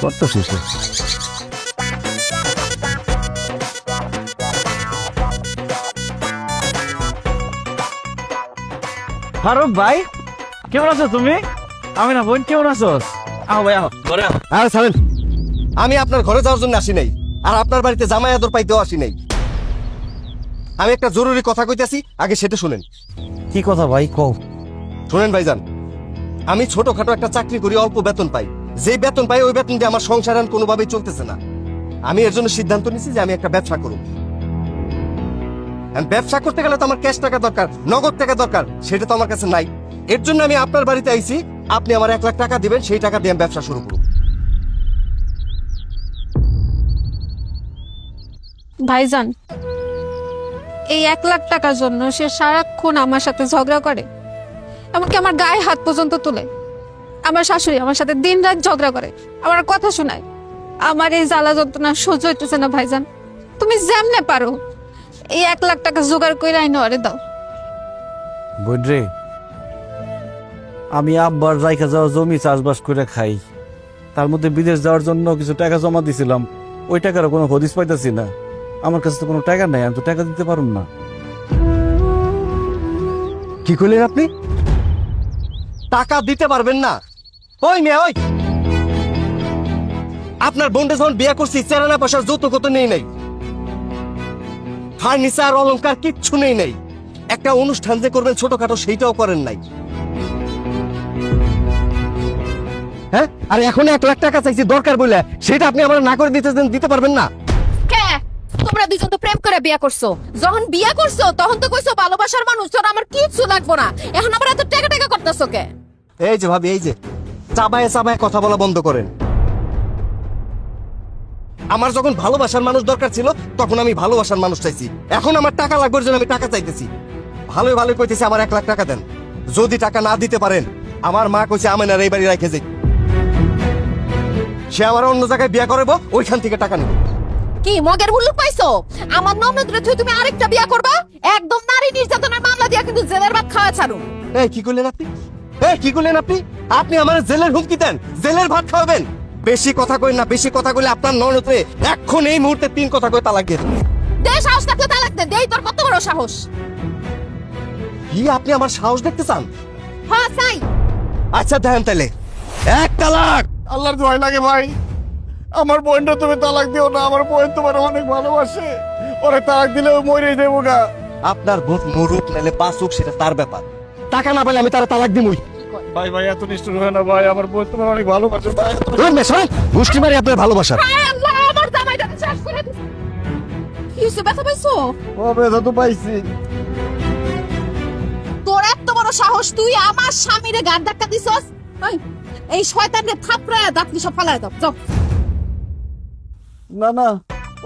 কত শেষে ফারুক ভাই, কেমন আছো তুমি? আমি না বোন, কেমন আছো? আহ ভাই, আহ ঘরে আহ। আরে ছাড়েন, আমি আপনার ঘরে যাওয়ার জন্য আসি নাই, আর আপনার বাড়িতে জামাই আদর পাইতেও আসি নাই। আমি একটা জরুরি কথা কইতেছি, আগে সেটা শুনেন। কি কথা ভাই, কও। শুনেন ভাইজান, আমি ছোটখাটো একটা চাকরি করি, অল্প বেতন পাই। যে বেতন পাই ওই বেতন দিয়ে আমার সংসার আর কোনোভাবেই চলতেছে না। আমি এর জন্য সিদ্ধান্ত নিয়েছি যে আমি একটা ব্যবসা করব। ব্যবসা করতে গেলে তো আমার ক্যাশ টাকা দরকার, নগদ টাকা দরকার, সেটা তো আমার কাছে নাই। এর জন্য আমি আপনার বাড়িতে আইছি, আপনি আমার 1 লাখ টাকা দিবেন, সেই টাকা দিয়ে আমি ব্যবসা শুরু করব। ভাইজান, এই 1 লাখ টাকার জন্য সে সারাক্ষণ আমার সাথে ঝগড়া করে, এমনকি আমার গায়ে হাত পর্যন্ত তুলে। আমার শাশুড়ি আমার সাথে দিন রাত ঝগড়া করে, আমার কথা শোনায়। আমার এই জ্বালা যন্ত্রণা সহ্য হইতেছে না ভাইজান। তুমি যেমনে পারো এই 1 লাখ টাকা জোগাড় করে আইনো আরে দাও। বোন রে, আমি আব্বার রাইখা যাওয়া জমি চাষবাস করে খাই, তার মধ্যে বিদেশ যাওয়ার জন্য কিছু টাকা জমা দিছিলাম, ওই টাকারও কোনো হদিস পাইতেছি না। আমার কাছে তো কোনো টাকা নাই, আমি তো টাকা দিতে পারুম না। কি করলেন আপনি? টাকা দিতে পারবেন না? ওই মেয়ে, ওই আপনার বোনটা যখন বিয়ে করছি, চেরানা পয়সার যৌতুক কত নেই নাই, ফার্নিচার অলংকার কিচ্ছু নেই নাই। একটা অনুষ্ঠান যে করবেন ছোটখাটো, সেইটাও করেন নাই। হ্যাঁ, আর এখন 1 লাখ টাকা চাইছি দরকার বলে, সেটা আপনি আমার না করে দিতে পারবেন না? কে? তোমরা দুজন তো প্রেম করে বিয়ে করছো। যখন বিয়ে করছো তখন তো কইছো ভালোবাসার মানুষ, তোর আমার কিচ্ছু লাগবো না। এখন আবার এত টাকা টাকা করতেছো কে? এই যে ভাবি, এই যে চাবায় চাবায় কথা বলা বন্ধ করেন। আমার যখন ভালোবাসার মানুষ দরকার ছিল, তখন আমি ভালোবাসার মানুষ চাইছি। এখন আমার টাকা লাগবে, জন্য আমি টাকা চাইতেছি। ভালোই ভালোই কইতেছি আমার 1 লাখ টাকা দেন। যদি টাকা না দিতে পারেন, আমার মা কইছে আমি না এই বাড়ি রাখে যাই, সে আমার অন্য জায়গায় বিয়ে করবো, ওইখান থেকে টাকা নেব। কি মগের মুল্লুক পাইছো? আমার ননদরে তুই তুমি আরেকটা বিয়ে করবা? একদম নারী নির্যাতনের মামলা দিয়া কিন্তু জেলের ভাত খাওয়া ছাড়ুন। এই কি করলেন আপনি? কি করলেন আপনি? আপনি আমার জেলের হুমকি দেন, জেলের ভাত খাওয়াবেন? বেশি কথা কই না, বেশি কথা কইলে আপনার ননদরে এখন এই মুহূর্তে 3 কথা কই তালাক দিয়ে দেব। দে সাহস থাকলে তালাক দে। দেই তোর কত বড় সাহস? কি আপনি আমার সাহস দেখতে চান? হ্যাঁ চাই। আচ্ছা দেখেন তাহলে 1 তালাক। আল্লাহর দোহাই লাগে ভাই, আমার বোনটা তুমি তালাক দিও না। আমার বোন তোমার অনেক ভালোবাসে, ওরে তালাক দিলে ও মরে দেবো গা। আপনার বোন মরুক নালে বাঁচুক, সেটা তার ব্যাপার। টাকা না পেলে আমি তারা তালাক দিমই। ভাই ভাই এত নিষ্ঠুর হয় না ভাই, আমার বোন তোমার অনেক ভালোবাসে ভাই। গোষ্ঠী মারি আপনার ভালোবাসার। হায় আল্লাহ, আমার জামাইটা শেষ করে দিছে। কি হইছে? ব্যথা পাইছো? ও ব্যথা তো পাইছি। তোর এত বড় সাহস, তুই আমার স্বামীরে গাড় ধাক্কা দিছস? এই শয়তানরে থাপড়ায় দাঁতলি সব ফালায় দাও। যাও। না না,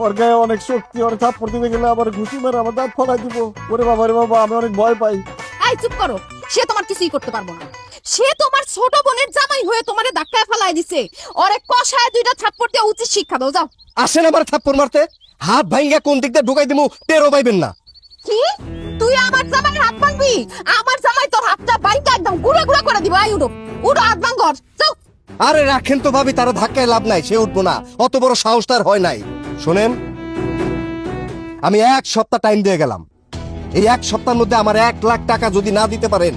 ওর গায়ে অনেক শক্তি, ওর থাপ্পড় দিতে গেলে আবার ঘুষি মেরে আমার দাঁত ফলাই দিব। ওরে বাবা রে বাবা, আমি অনেক ভয় পাই। এই চুপ করো, সে তোমার কিছুই করতে পারবো না। সে তোমার ছোট বোনের জামাই হয়ে তোমারে ধাক্কায় ফালায় দিছে। ওরে কষায় 2টা থাপ্পড় দিয়ে উচিত শিক্ষা দাও। যাও। আসেন আবার থাপ্পড় মারতে, হাত ভাঙ্গা কোন দিক দিয়ে ঢুকাই দিমু টেরও পাইবেন না। কি? তুই আমার জামাইয়ের হাত ভাঙবি? আমার জামাই তোর হাতটা ভাঙা একদম গুড়া গুড়া করে দিব। আই উঠো, উঠো, হাত ভাঙ কর। যাও। আরে রাখেন তো ভাবি, তারা ধাক্কায় লাভ নাই, সে উঠবো না। অত বড় সাহস তার হয় নাই। শোনেন, আমি 1 সপ্তাহ টাইম দিয়ে গেলাম। এই 1 সপ্তাহের মধ্যে আমার 1 লাখ টাকা যদি না দিতে পারেন,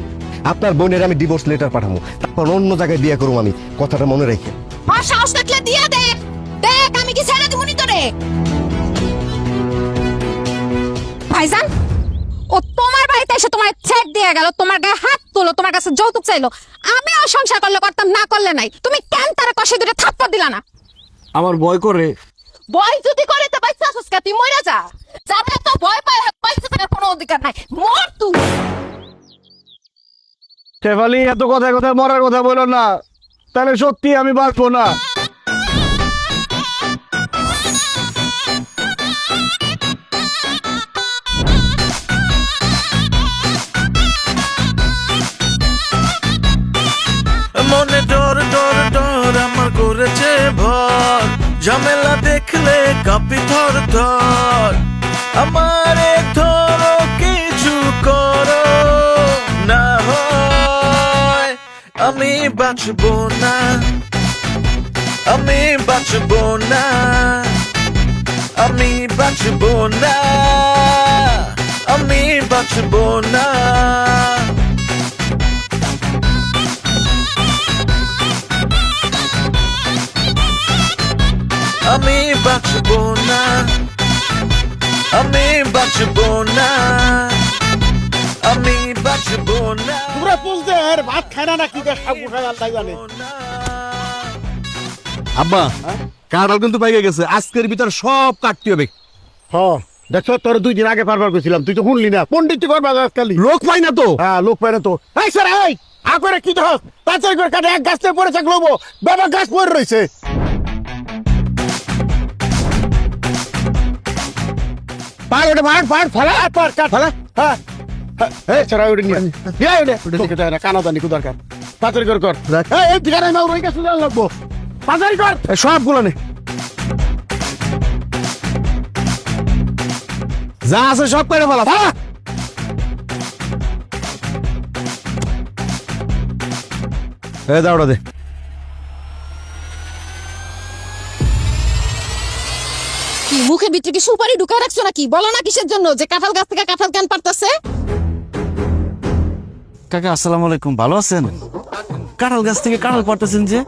আপনার বোনের আমি ডিভোর্স লেটার পাঠাবো, তারপর অন্য জায়গায় বিয়ে করবো। আমি কথাটা মনে রেখে। আর সাহস থাকলে দিয়ে দে। দেখ আমি কি ছেড়ে দিব নি তোরে? ভাইজান, ও তোমার বাড়িতে এসে তোমার চেক দিয়ে গেল, তোমার গায়ে হাত তুলো, তোমার কাছে যৌতুক চাইলো। আমিও সংসার করলে করতাম, না করলে নাই। তুমি কেন তারা কষে 2টা থাপ্পড় দিলা না? আমার ভয় করে। ভয় যদি করে তো বাইসা আসস কে? তুই মরে যা। যারা এত ভয় পায়, বাইসা থাকার কোনো অধিকার নাই। মর তুই। শেফালি, এত কথায় কথায় মরার কথা বলো না, তাহলে সত্যি আমি বাঁচবো না। মনে ডর ডর ডর আমার করেছে ভর, ঝামেলা দেখলে কাঁপি থর থর। আমারে ধরো কিছু করো, না হয় আমি বাঁচবো না। আমি বাঁচবো না, আমি বাঁচবো না, আমি বাঁচবো না। আমি বাঁচবো না, আমি বাঁচবো না, আমি বাঁচবো না। তোমরা বলতে আর ভাত খায় না নাকি সব উঠায় আল্লাহ জানে। আব্বা কাঁঠাল কিন্তু পাইকে গেছে, আজকের ভিতর সব কাটতে হবে। হ দেখছো তোর 2 দিন আগে পারবার কইছিলাম, তুই তো শুনলি না। পণ্ডিত করবা আজকালি লোক পাই না তো। হ্যাঁ লোক পায় না তো। এই স্যার এই আকরে কি দহস তাড়াতাড়ি করে কাটে, এক গাছ থেকে পড়ে থাকলো বাবা গাছ পড়ে রইছে। পার ওটা পার ফেলা পার কাট ফেলা। হ্যাঁ এই স্যার ওটা নিয়ে তোকে দেয় না কানাদানি কো দরকার। তাড়াতাড়ি করে কর। এই ঠিকানায় না ওই গাছ তুলে লাগবো, তাড়াতাড়ি কর সবগুলো নে, যা আছে সব করে ফেলা। ফেলা। দাওড়া দে। কি মুখের ভিতরে কি সুপারি ঢুকায় রাখছো নাকি? বলো না কিসের জন্য যে কাঁঠাল গাছ থেকে কাঁঠাল কেন পারতেছে? কাকা আসসালামু আলাইকুম, ভালো আছেন? কাঁঠাল গাছ থেকে কাঁঠাল পারতেছেন যে?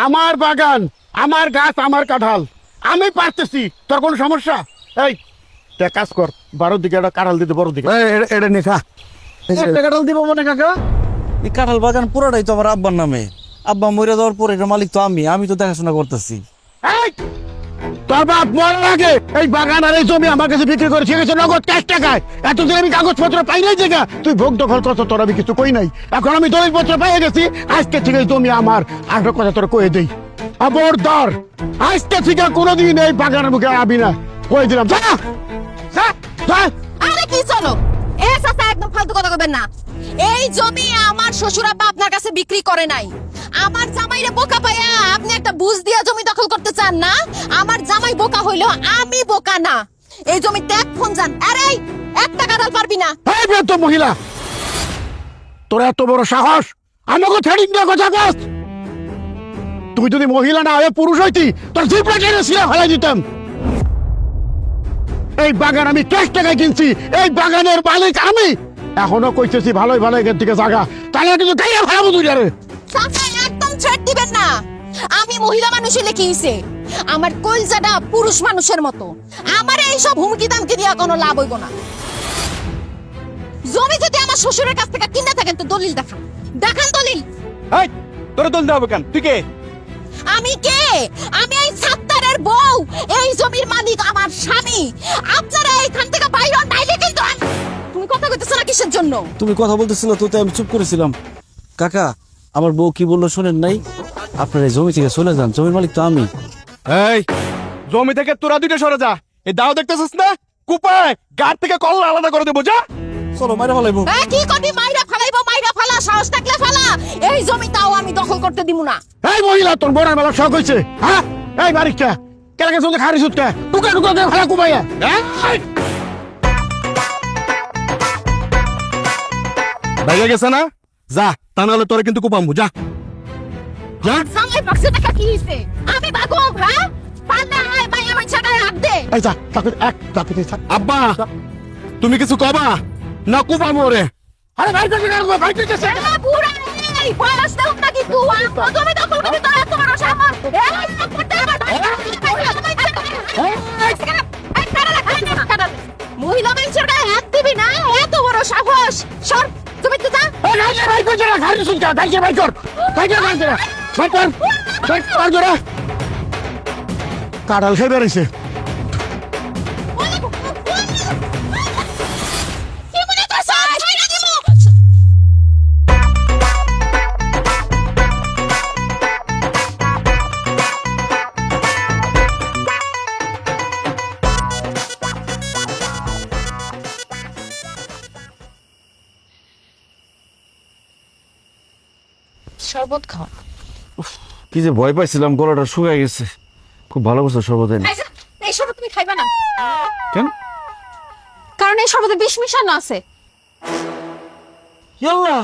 আমার বাগান, আমার গাছ, আমার কাঁঠাল, আমি পারতেছি। তোর কোনো সমস্যা? এই তুই এক কাজ কর, 12 দিকে একটা কাঁঠাল দিতে, বড় দিকে এটা নে খা। একটা কাঁঠাল দিব মনে কাকা। এই কাঁঠাল বাগান পুরোটাই তো আমার আব্বার নামে। আব্বা মরে যাওয়ার পরে এটার মালিক তো আমি তো দেখাশোনা করতেছি। এই তোর বাপ মরার আগে এই বাগান আর এই জমি আমার কাছে বিক্রি করে ঠিক আছে নগদ ক্যাশ টাকায়। এতদিন আমি কাগজপত্র পাই নাই জায়গা, তুই ভোগ দখল করছো, তোর আমি কিছু কই নাই। এখন আমি দলিলপত্র পেয়ে গেছি, আজকে থেকে এই জমি আমার। আর একটা কথা তোর কয়ে দেই, খবরদার আজকে থেকে কোনোদিন এই বাগানের মুখে আবি না, কয়ে দিলাম। যা যা যা। আরে কি চলো এ চাচা, একদম ফালতু কথা কইবেন না। এই জমি আমার শ্বশুর আব্বা আপনার কাছে বিক্রি করে নাই। আমার জামাইরে বোকা পাইয়া আপনি একটা বুঝ দিয়া জমি দখল করতে চান না? আমার জামাই বোকা হইলো, আমি বোকা না। এই জমি ত্যাগ ফোন যান। আরে একটা কাঁঠাল পারবি না। এই বেতো মহিলা, তোর এত বড় সাহস আমাকে ছেড়ে দিয়ে কথা কস? তুই যদি মহিলা না হয়ে পুরুষ হইতি, তোর জিপটা টেনে ছিঁড়ে ফেলাই দিতাম। এই বাগান আমি ক্যাশ টাকায় কিনছি, এই বাগানের মালিক আমি। এখনো কইতেছি ভালোই ভালো এখান থেকে জায়গা, তাহলে কিন্তু গাইয়া ফেলাবো তুই। আরে চাচা একদম ছেড় দিবেন না। আমি মহিলা মানুষ হইলে কি হইছে? আমার কলজাটা পুরুষ মানুষের মতো। আমার এইসব হুমকি দামকি দিয়া কোনো লাভ হইব না। জমি যদি আমার শ্বশুরের কাছ থেকে কিনে থাকেন তো দলিল দেখান, দেখান দলিল। এই তোর দল দেওয়া কেন? তুই কে? আমি কে? আমি এই সাত্তারের বউ, এই জমির মালিক আমার স্বামী। আপনারা এইখান থেকে বাইরে নাইলে কিন্তু তুমি কথা কইতেছ না কিসের জন্য? তুমি কথা বলতেছিল তো, তাই আমি চুপ করেছিলাম। কাকা আমার বউ কি বললো শোনেন নাই? আপনার এই জমি থেকে চলে যান, জমির মালিক তো আমি। এই জমি থেকে তোরা দুইটা সরে যা। এই দাও দেখতেছিস না কুপায়, গাড় থেকে কল আলাদা করে দেবো। যা চলো মাইরা ফেলাইবো। কি কবি মাইরা ফালাইবো? মাইরা ফালা, সাহস থাকলে ফালা। এই জমিটাও আমি দখল করতে দিব না। এই মহিলা, তোর বড় মেলা শখ হয়েছে? হ্যাঁ এই বাড়িটা কেন গেছে? খারি সুতকে টুকা টুকা করে ফেলা কুপাইয়া। বাইরে গেছে না? যা, তা নাহলে তোরে কিন্তু কুপামু। যা যা। জামাই পাশে টাকা কি হইছে? আমি বাগো, হ্যাঁ? পান্না আয় ভাই আমার ছাড়া রাখ দে। এই যা, তাকে এক তাকে আব্বা তুমি কিছু কবা না? কুপামু রে। আরে ভাই কাছে রাখবো, ভাই কাছে। এলা বুড়া এই বয়স দাও না কি তুই? আমি জমি দখল করতে তোর এত বড় সাহস? এই করতে আমার ভাই। মহিলা মানুষের গায়ে হাত দিবি না, এত বড় সাহস? সর জমিতে যা। ভাই কাছে রাখ, খারি সুতকে ভাই ভাই কর, ভাই কর, ভাই কর, ভাই কর, ভাই কর জোরে। কাঁঠাল খেয়ে বেরিয়েছে। কি মনে করছ? ছাইরা দিব। শরবত খাও। কি যে ভয় পাইছিলাম, গলাটা শুকায় গেছে। খুব ভালো করছো শরবত এনে। এই শরবত তুমি খাইবা না, কেন? কারণ এই শরবতে বিষ মিশানো আছে। ইয়াল্লা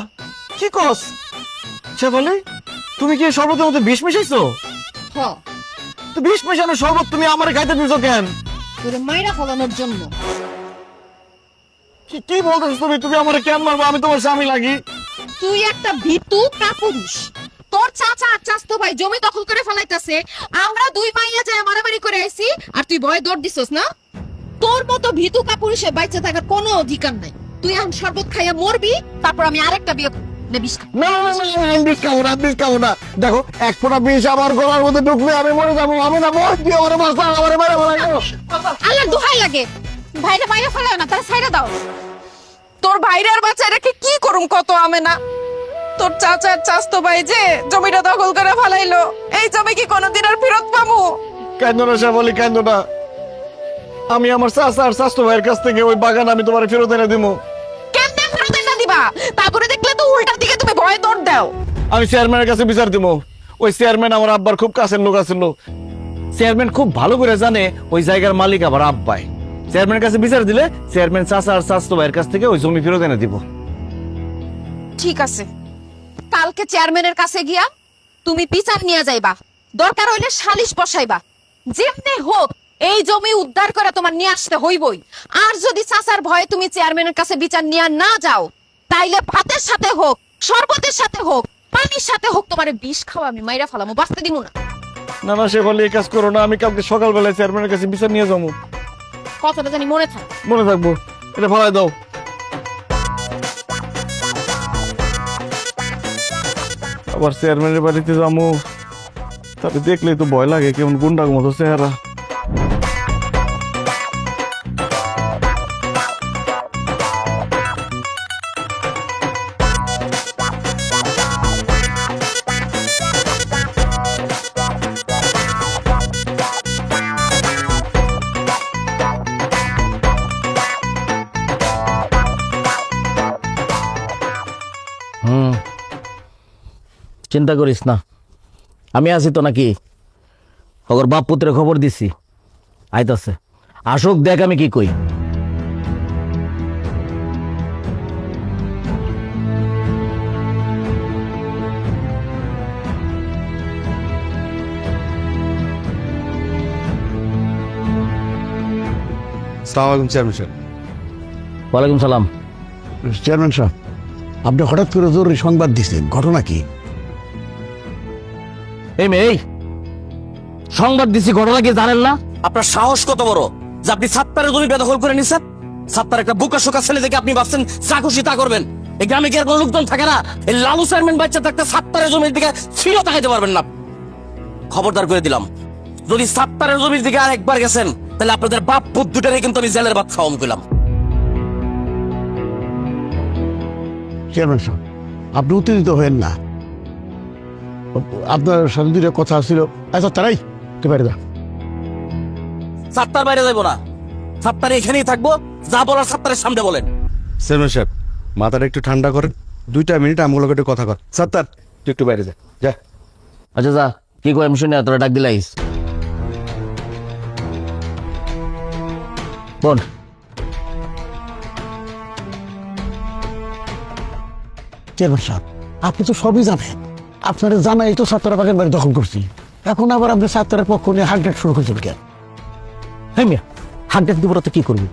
কি কস? সে বলে তুমি কি এই শরবতের মধ্যে বিষ মিশাইছো? হ তো 20 পয়সার শরবত তুমি আমারে খাইতে দিছো কেন? তোরে মাইরা ফলানোর জন্য। কি বলতেছো তুমি? তুমি আমারে কেন মারবো? আমি তোমার স্বামী লাগি। তুই একটা ভীতু কাপুরুষ। তোর চাচা আর চাচতো ভাই জমি দখল করে ফেলাইতেছে, আমরা দুই মাইয়া যায় মারামারি করে আইছি, আর তুই ভয়ে দৌড় দিছস না? তোর মতো ভীতু কাপুরুষে বাইচে থাকার কোনো অধিকার নাই। তুই এখন শরবত খাইয়া মরবি, তারপর আমি আরেকটা বিয়ে নেবিস। না না না না, আমি বিষ খাবো না, বিষ খাবো না। দেখো এক ফোঁটা বিষ আমার গলার মধ্যে ঢুকলে আমি মরে যাবো। আমি না মরে দিয়ে ওরে বাঁচা আমারে মেরে ফেলাইলো। আল্লাহ দোহাই লাগে, ভাইরে বাইরে ফেলাও না, তারা ছাইড়া দাও। তোর ভাইরে আর বাচ্চা রেখে কি করুম কত আমি না? তোর চাচার চাচতো ভাই যে জমিটা দখল করে ফেলাইলো, এই জমি কি কোনোদিন আর ফেরত পাবো? কেন না শ্যামলি, কেন না? আমি আমার চাচা আর চাচতো ভাইয়ের কাছ থেকে ওই বাগান আমি তোমার ফেরত এনে দিব। কেমনে ফেরত এনে দিবা? তা করে দেখলে তো উল্টার দিকে তুমি ভয় দৌড় দাও। আমি চেয়ারম্যানের কাছে বিচার দিব। ওই চেয়ারম্যান আমার আব্বার খুব কাছের লোক আছিল। চেয়ারম্যান খুব ভালো করে জানে ওই জায়গার মালিক আবার আব্বাই। চেয়ারম্যানের কাছে বিচার দিলে চেয়ারম্যান চাচা আর চাচতো ভাইয়ের কাছ থেকে ওই জমি ফেরত এনে দিব। ঠিক আছে, কালকে চেয়ারম্যানের কাছে গিয়া তুমি বিচার নিয়ে যাইবা, দরকার হইলে সালিশ বসাইবা। যেমনি হোক এই জমি উদ্ধার করে তোমার নিয়ে আসতে হইবই। আর যদি চাচার ভয়ে তুমি চেয়ারম্যানের কাছে বিচার নিয়ে না যাও, তাইলে ভাতের সাথে হোক, শরবতের সাথে হোক, পানির সাথে হোক, তোমার বিষ খাওয়া আমি মাইরা ফেলামু, বাঁচতে দিব না। না না শ্যামলি, এই কাজ করো না। আমি কালকে সকালবেলায় চেয়ারম্যানের কাছে বিচার নিয়ে যাবো। কথাটা জানি মনে থাকে। মনে থাকবো। এটা ফলাই দাও। আবার চেয়ারম্যানের বাড়িতে যাবো, তাকে দেখলেই তো ভয় লাগে, কেমন গুন্ডার মতো চেহারা। চিন্তা করিস না, আমি আছি তো নাকি। ওর বাপ পুত্রের খবর দিছি, আইতাছে। আসুক, দেখ আমি কি কই। আসসালামু আলাইকুম চেয়ারম্যান সাহেব। ওয়ালাইকুম সালাম। চেয়ারম্যান সাহেব, আপনি হঠাৎ করে জরুরি সংবাদ দিচ্ছেন, ঘটনা কি? এই মেয়ে, এই সংবাদ দিছি, ঘটনা কি জানেন না? আপনার সাহস কত বড় যে আপনি সাত্তারের জমি বেদখল করে নিচ্ছেন? সাত্তার একটা বুকা শোকা ছেলে দেখে আপনি ভাবছেন যা খুশি তা করবেন। এই গ্রামে কি আর কোনো লোকজন থাকে না? এই লালু চেয়ারম্যান বাচ্চা থাকতে সাত্তারের জমির দিকে ফিরেও তাকাইতে পারবেন না। খবরদার করে দিলাম, যদি সাত্তারের জমির দিকে আর একবার গেছেন তাহলে আপনাদের বাপ পুত দুটারে কিন্তু আমি জেলের ভাত খাওয়াম কইলাম। চেয়ারম্যান সাহেব, আপনি উত্তেজিত হয়েন না। আপনার সাথে দুটো কথা ছিল। আচ্ছা তারাই তুই বাইরে যা। সাত্তার বাইরে যাইবো না, সাত্তার এখানেই থাকবো। যা বলার সাত্তারের সামনে বলেন। চেয়ারম্যান সাহেব, মাথাটা একটু ঠান্ডা করেন। 2 মিনিট আমগুলোকে একটু কথা কর। সাত্তার, তুই একটু বাইরে যা। যা। আচ্ছা যা, কি কই আমি শুনি, তোরা ডাক দিলাইস। বোন, চেয়ারম্যান সাহেব, আপনি তো সবই জানেন। আপনারা জানাই তো সাত্তারা বাগান বাড়ি দখল করছি। এখন আবার আপনি সাত্তারের পক্ষ নিয়ে হাঁকডাক শুরু করেছেন কেন? হ্যাঁ মিয়া, হাঁকডাক দিব তো কি করবি?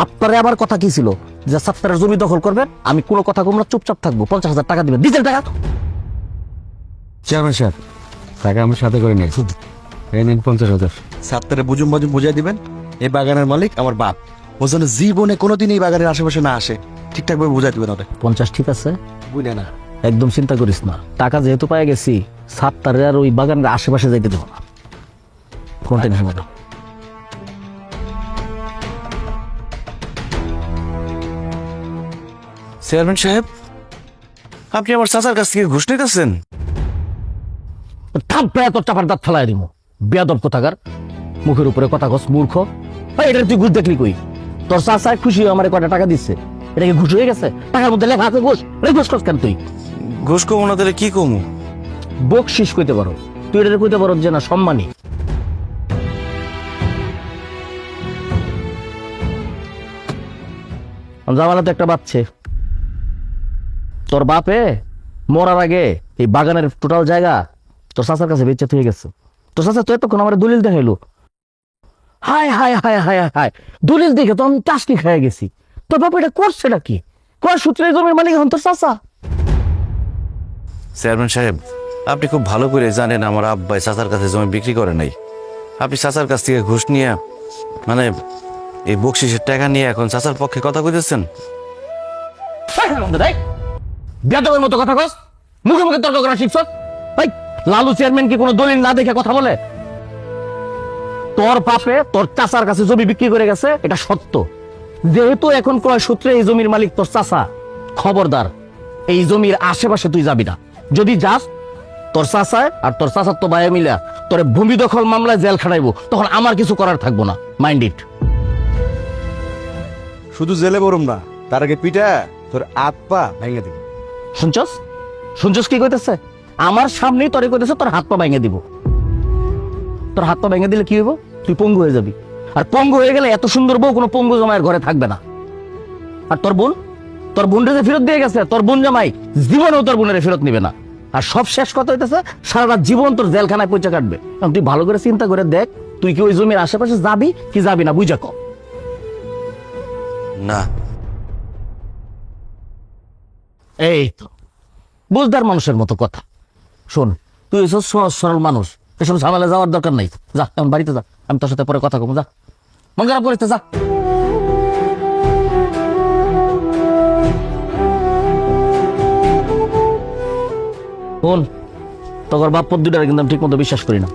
আপনারে আবার কথা কি ছিল যে সাত্তারের জমি দখল করবেন, আমি কোনো কথা কম না, চুপচাপ থাকবো। 50,000 টাকা দিবেন, দিতেন টাকা। চেয়ারম্যান সাহেব, টাকা আমি সাথে করে নিয়েছি। এই নিন 50,000। সাত্তারে বুঝুম বুঝাই দিবেন, এই বাগানের মালিক আমার বাপ। ও যেন জীবনে কোনোদিন এই বাগানের আশেপাশে না আসে, ঠিকঠাক ভাবে বুঝাই দিবেন ওদের। 50 ঠিক আছে, বুঝলে না? একদম চিন্তা করিস না। টাকা যেহেতু পাই গেছি, সাত্তারের আর ওই বাগানের আশেপাশে যাইতে দেবো না, কোনো টেনশন নেই। চেয়ারম্যান সাহেব, আপনি আমার চাচার কাছ থেকে ঘুষ নিতেছেন? থাপড়ে তোর চাপার দাঁত ফেলাই দিব, বেয়াদব কোথাকার। মুখের উপরে কথা কস, মূর্খ। এটা তুই ঘুষ দেখলি কই? তোর চাচা খুশি হয়ে আমার কয়টা টাকা দিচ্ছে, এটা কি ঘুষ হয়ে গেছে? টাকার মধ্যে লেখা আছে ঘুষ। ঘুষ কস কেন তুই? ঘুষ কমু না তাহলে কি কমু? বকশিস কইতে পারো তুই, এটা কইতে পারো যে না সম্মানী। জামালাতে একটা বাচ্চে, তোর বাপে মরার আগে এই বাগানের টোটাল জায়গা তোর চাচার কাছে বেচে হয়ে গেছে। তো চাচা তো এতক্ষণ আমার দলিল দেখাইলো। হায় হায় হায় হায় হায়, দলিল দেখে তো আমি টাসকি খেয়ে গেছি। তোর বাবা এটা করছেটা কি? কয় সূত্রে এই জমির মালিক এখন তোর চাচা? চেয়ারম্যান সাহেব, আপনি খুব ভালো করে জানেন আমার আব্বাই চাচার কাছে জমি বিক্রি করে নাই। আপনি চাচার কাছ থেকে ঘুষ নিয়ে, মানে এই বকশিসের টাকা নিয়ে এখন চাচার পক্ষে কথা কইতেছেন। বেদবের মতো কথা কস, মুখে মুখে তর্ক করা শিখছ? ভাই, লালু চেয়ারম্যান কি কোনো দলিল না দেখে কথা বলে? তোর বাপে তোর চাচার কাছে জমি বিক্রি করে গেছে, এটা সত্য। যেহেতু এখন ক্রয় সূত্রে এই জমির মালিক তোর চাচা, খবরদার এই জমির আশেপাশে তুই যাবি না। যদি যাস, তোর চাচায় আর তোর চাচার তো ভাই মিলা তোর ভূমি দখল মামলায় জেল খাটাইবো, তখন আমার কিছু করার থাকবো না। Mind it. শুধু জেলে বরুম না, তার আগে পিঠা তোর হাত পা ভেঙে দিব। শুনছস? শুনছস কি কইতেছে? আমার সামনেই তোরে কইতেছে তোর হাত পা ভেঙে দিব। তোর হাত পা ভেঙে দিলে কি হইব? তুই পঙ্গু হয়ে যাবি। আর পঙ্গু হয়ে গেলে এত সুন্দর বউ কোনো পঙ্গু জামাইয়ের ঘরে থাকবে না। আর তোর বোন, তোর বোনরে যে ফেরত দিয়ে গেছে, তোর বোন জামাই জীবনেও তোর বোনের ফেরত নিবে না। আর সব শেষ কথা হইতেছে, সারা জীবন তোর জেলখানায় পয়সা কাটবে। তুই ভালো করে চিন্তা করে দেখ, তুই কি ওই জমির আশেপাশে যাবি কি যাবি না, বুঝা কর। না, এই তো বুঝদার মানুষের মতো কথা। শোন, তুই এসব সহজ সরল মানুষ, এসব ঝামেলা যাওয়ার দরকার নাই। যা এখন বাড়িতে যা, আমি তোর সাথে পরে কথা কম। যা, মন খারাপ করিস না, যা। শোন, তোর বাপ দুটারে কিন্তু আমি ঠিক মতো বিশ্বাস করি না।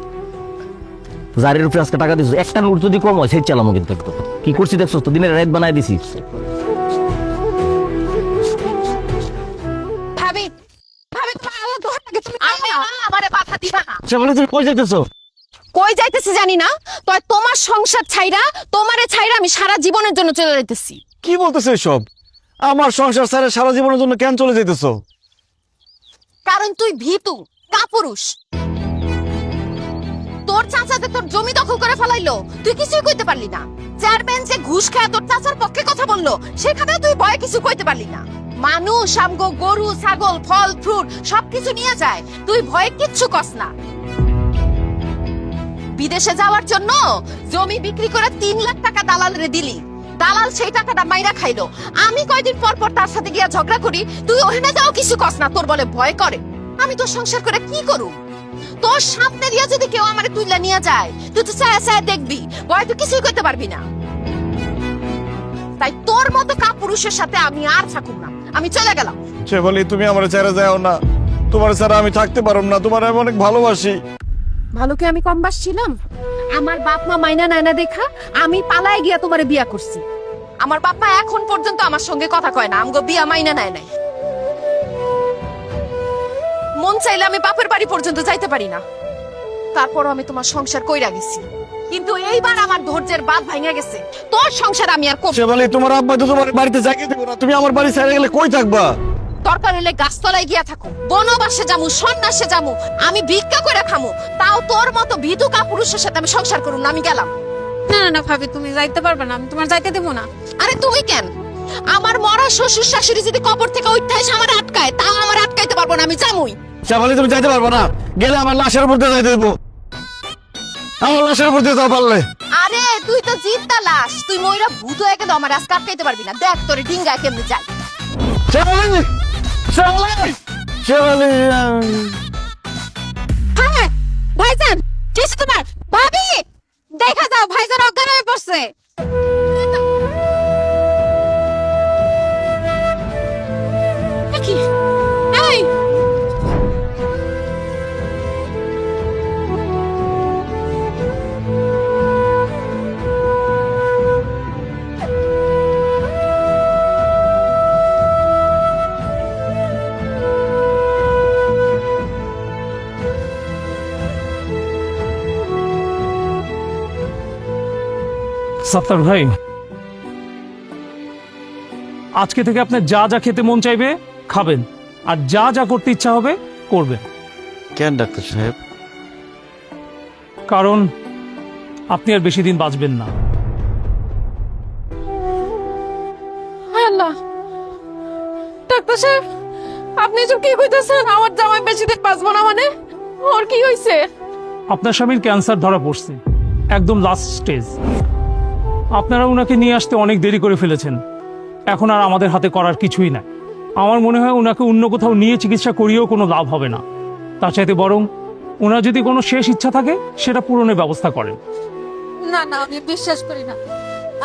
জারির উপরে আজকে টাকা দিছিস, একটা নোট যদি কম হয় সেই চালামো কিন্তু। একদম কি করছি দেখছো তো, দিনের রাত বানাই দিছি। ভাবি ভাবি তোমার আলো দোহার লাগে, তুমি আমারে বাধা দিবা না। সে বলে তুমি কই যাইতেছো? কই যাইতেছি জানি না, তো তোমার সংসার ছাইরা, তোমারে ছাইরা আমি সারা জীবনের জন্য চলে যাইতেছি। কি বলতেছো এসব? আমার সংসার ছেড়ে সারা জীবনের জন্য কেন চলে যাইতেছো? কারণ তুই ভীতু কাপুরুষ। তোর চাচাতে তোর জমি দখল করে ফেলাইলো, তুই কিছুই কইতে পারলি না। চেয়ারম্যান যে ঘুষ খায় তোর চাচার পক্ষে কথা বললো, সেখানে তুই ভয়ে কিছু কইতে পারলি না। মানুষ আমগো গরু ছাগল ফল ফ্রুট সবকিছু নিয়ে যায়, তুই ভয়ে কিচ্ছু কস না। বিদেশে যাওয়ার জন্য জমি বিক্রি করে 3 লাখ টাকা দালালরে দিলি, দালাল সেই টাকাটা মাইরা খাইলো। আমি কয়দিন পর পর তার সাথে গিয়া ঝগড়া করি, তুই ওখানে যাও কিছু কস না, তোর বলে ভয় করে। আমি তোর সংসার করে কি করু? তোর সামনে দিয়া যদি কেউ আমারে তুইলা নিয়ে যায়, তুই তো চায় চায় দেখবি, ভয় তুই কিছুই করতে পারবি না। তাই তোর মতো কাপুরুষের সাথে আমি আর থাকুম না, আমি চলে গেলাম। সে বলি তুমি আমার ছেড়ে যাও না, তোমার ছাড়া আমি থাকতে পারব না, তোমার আমি অনেক ভালোবাসি। ভালোকে আমি কম বাসছিলাম? আমার বাপ মা মাইনা নায়না দেখা আমি পালায় গিয়া তোমারে বিয়া করছি। আমার বাপ মা এখন পর্যন্ত আমার সঙ্গে কথা কয় না, আমগো বিয়া মাইনা নেয় নাই। মন চাইলে আমি বাপের বাড়ি পর্যন্ত যাইতে পারি না, তারপরও আমি তোমার সংসার কইরা গেছি। কিন্তু এইবার আমার ধৈর্যের বাঁধ ভাঙা গেছে, তোর সংসার আমি আর করব। সে বলি তোমার আব্বা তো তোমার বাড়িতে যাইতে দেব না, তুমি আমার বাড়ি ছেড়ে গেলে কই থাকবা? দরকার হলে গাছতলায় গিয়া থাকো, বনবাসে যামু, সন্ন্যাসে যামু, আমি ভিক্ষা করে খামু, তাও তোর মতো ভীতু কাপুরুষের সাথে আমি সংসার করুম না। আমি গেলাম। না না না ভাবি, তুমি যাইতে পারবে না, আমি তোমার যাইতে দেবো না। আরে তুমি কেন? আমার মরা শ্বশুর শাশুড়ি যদি কবর থেকে উঠতে এসে আমার আটকায়, তাও আমার আটকাইতে পারবো না, আমি যামুই। সে বলি তুমি যাইতে পারবো না, গেলে আমার লাশের উপর দিয়ে যাইতে দেবো, আমার লাশের উপর দিয়ে যাও পারলে। আরে তুই তো জিদ্দা লাশ, তুই ময়রা ভূত হয়ে গেলে আমার আজকে আটকাইতে পারবি না। দেখ তোরে ডিঙ্গায় কেমনে যায়। সে বলি সে বলি সে বলি হ্যাঁ ভাইজান, কি হইছে তোমার? ভাবি দেখা যাও, ভাইজান অজ্ঞান হয়ে পড়ছে। কি? এই সাত্তার ভাই, আজকে থেকে আপনার যা যা খেতে মন চাইবে খাবেন, আর যা যা করতে ইচ্ছা হবে করবেন। কেন ডাক্তার সাহেব? কারণ আপনি আর বেশি দিন বাঁচবেন না। হায় আল্লাহ, ডাক্তার সাহেব আপনি এসব কি কইতেছেন? আমার জামাই বেশি দিন বাঁচবো না মানে? ওর কি হইছে? আপনার স্বামীর ক্যান্সার ধরা পড়ছে, একদম লাস্ট স্টেজ। আপনারা ওনাকে নিয়ে আসতে অনেক দেরি করে ফেলেছেন, এখন আর আমাদের হাতে করার কিছুই নাই। আমার মনে হয় ওনাকে অন্য কোথাও নিয়ে চিকিৎসা করিয়েও কোনো লাভ হবে না। তার চাইতে বরং ওনার যদি কোনো শেষ ইচ্ছা থাকে সেটা পূরণের ব্যবস্থা করেন। না না, আমি বিশ্বাস করি না,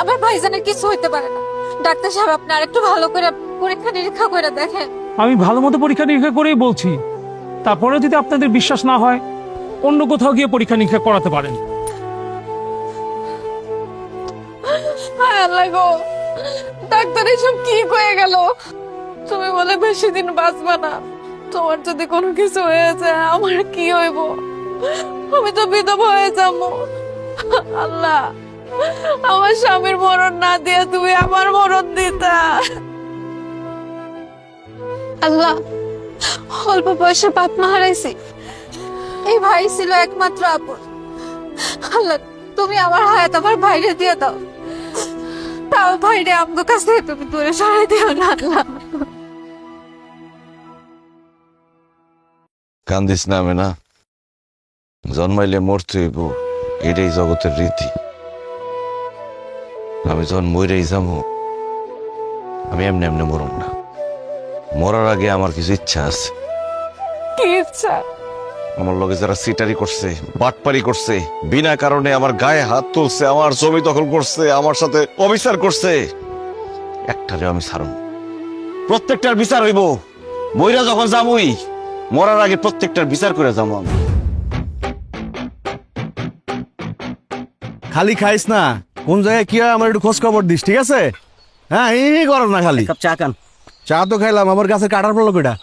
আমার ভাইজানের কিছু হইতে পারে না। ডাক্তার সাহেব, আপনি আরেকটু ভালো করে পরীক্ষা নিরীক্ষা করে দেখেন। আমি ভালো মতো পরীক্ষা নিরীক্ষা করেই বলছি, তারপরে যদি আপনাদের বিশ্বাস না হয় অন্য কোথাও গিয়ে পরীক্ষা নিরীক্ষা করাতে পারেন। হায় আল্লাহ গো, ডাক্তার এসব কি কয়ে গেল? তুমি বলে বেশি দিন বাঁচবা না, তোমার যদি কোনো কিছু হয়ে যায় আমার কি হইব? আমি তো বিধবা হয়ে যাবো। আল্লাহ, আমার স্বামীর মরণ না দিয়ে তুমি আমার মরণ দিতা। আল্লাহ, অল্প বয়সে বাপ মা হারাইছি, এই ভাই ছিল একমাত্র আপন। আল্লাহ, তুমি আমার হায়াত আমার ভাইরে দিয়ে দাও, তাও ভাইরে আমগো কাছ থেকে তুমি দূরে সরাই দিও না আল্লাহ। কান্দিস না আমি না, জন্মাইলে মরতে হইব, এটাই জগতের রীতি। আমি যখন মরেই যাবো, আমি এমনি এমনি মরম না। মরার আগে আমার কিছু ইচ্ছা আছে। কি ইচ্ছা? আমার লগে যারা সিটারি করছে, বাটপারি করছে, বিনা কারণে আমার গায়ে হাত তুলছে, আমার জমি দখল করছে, আমার সাথে অবিচার করছে, একটারে আমি ছাড়ব। প্রত্যেকটার বিচার হইব। মইরা যখন যাবই, মরার আগে প্রত্যেকটার বিচার করে যাবো আমি। খালি খাইস না, কোন জায়গায় কি হয় আমার একটু খোঁজ খবর দিস, ঠিক আছে? হ্যাঁ, এই করো না খালি। চা কান চা তো খাইলাম, আমার কাছে কাটার পড়লো কেটা?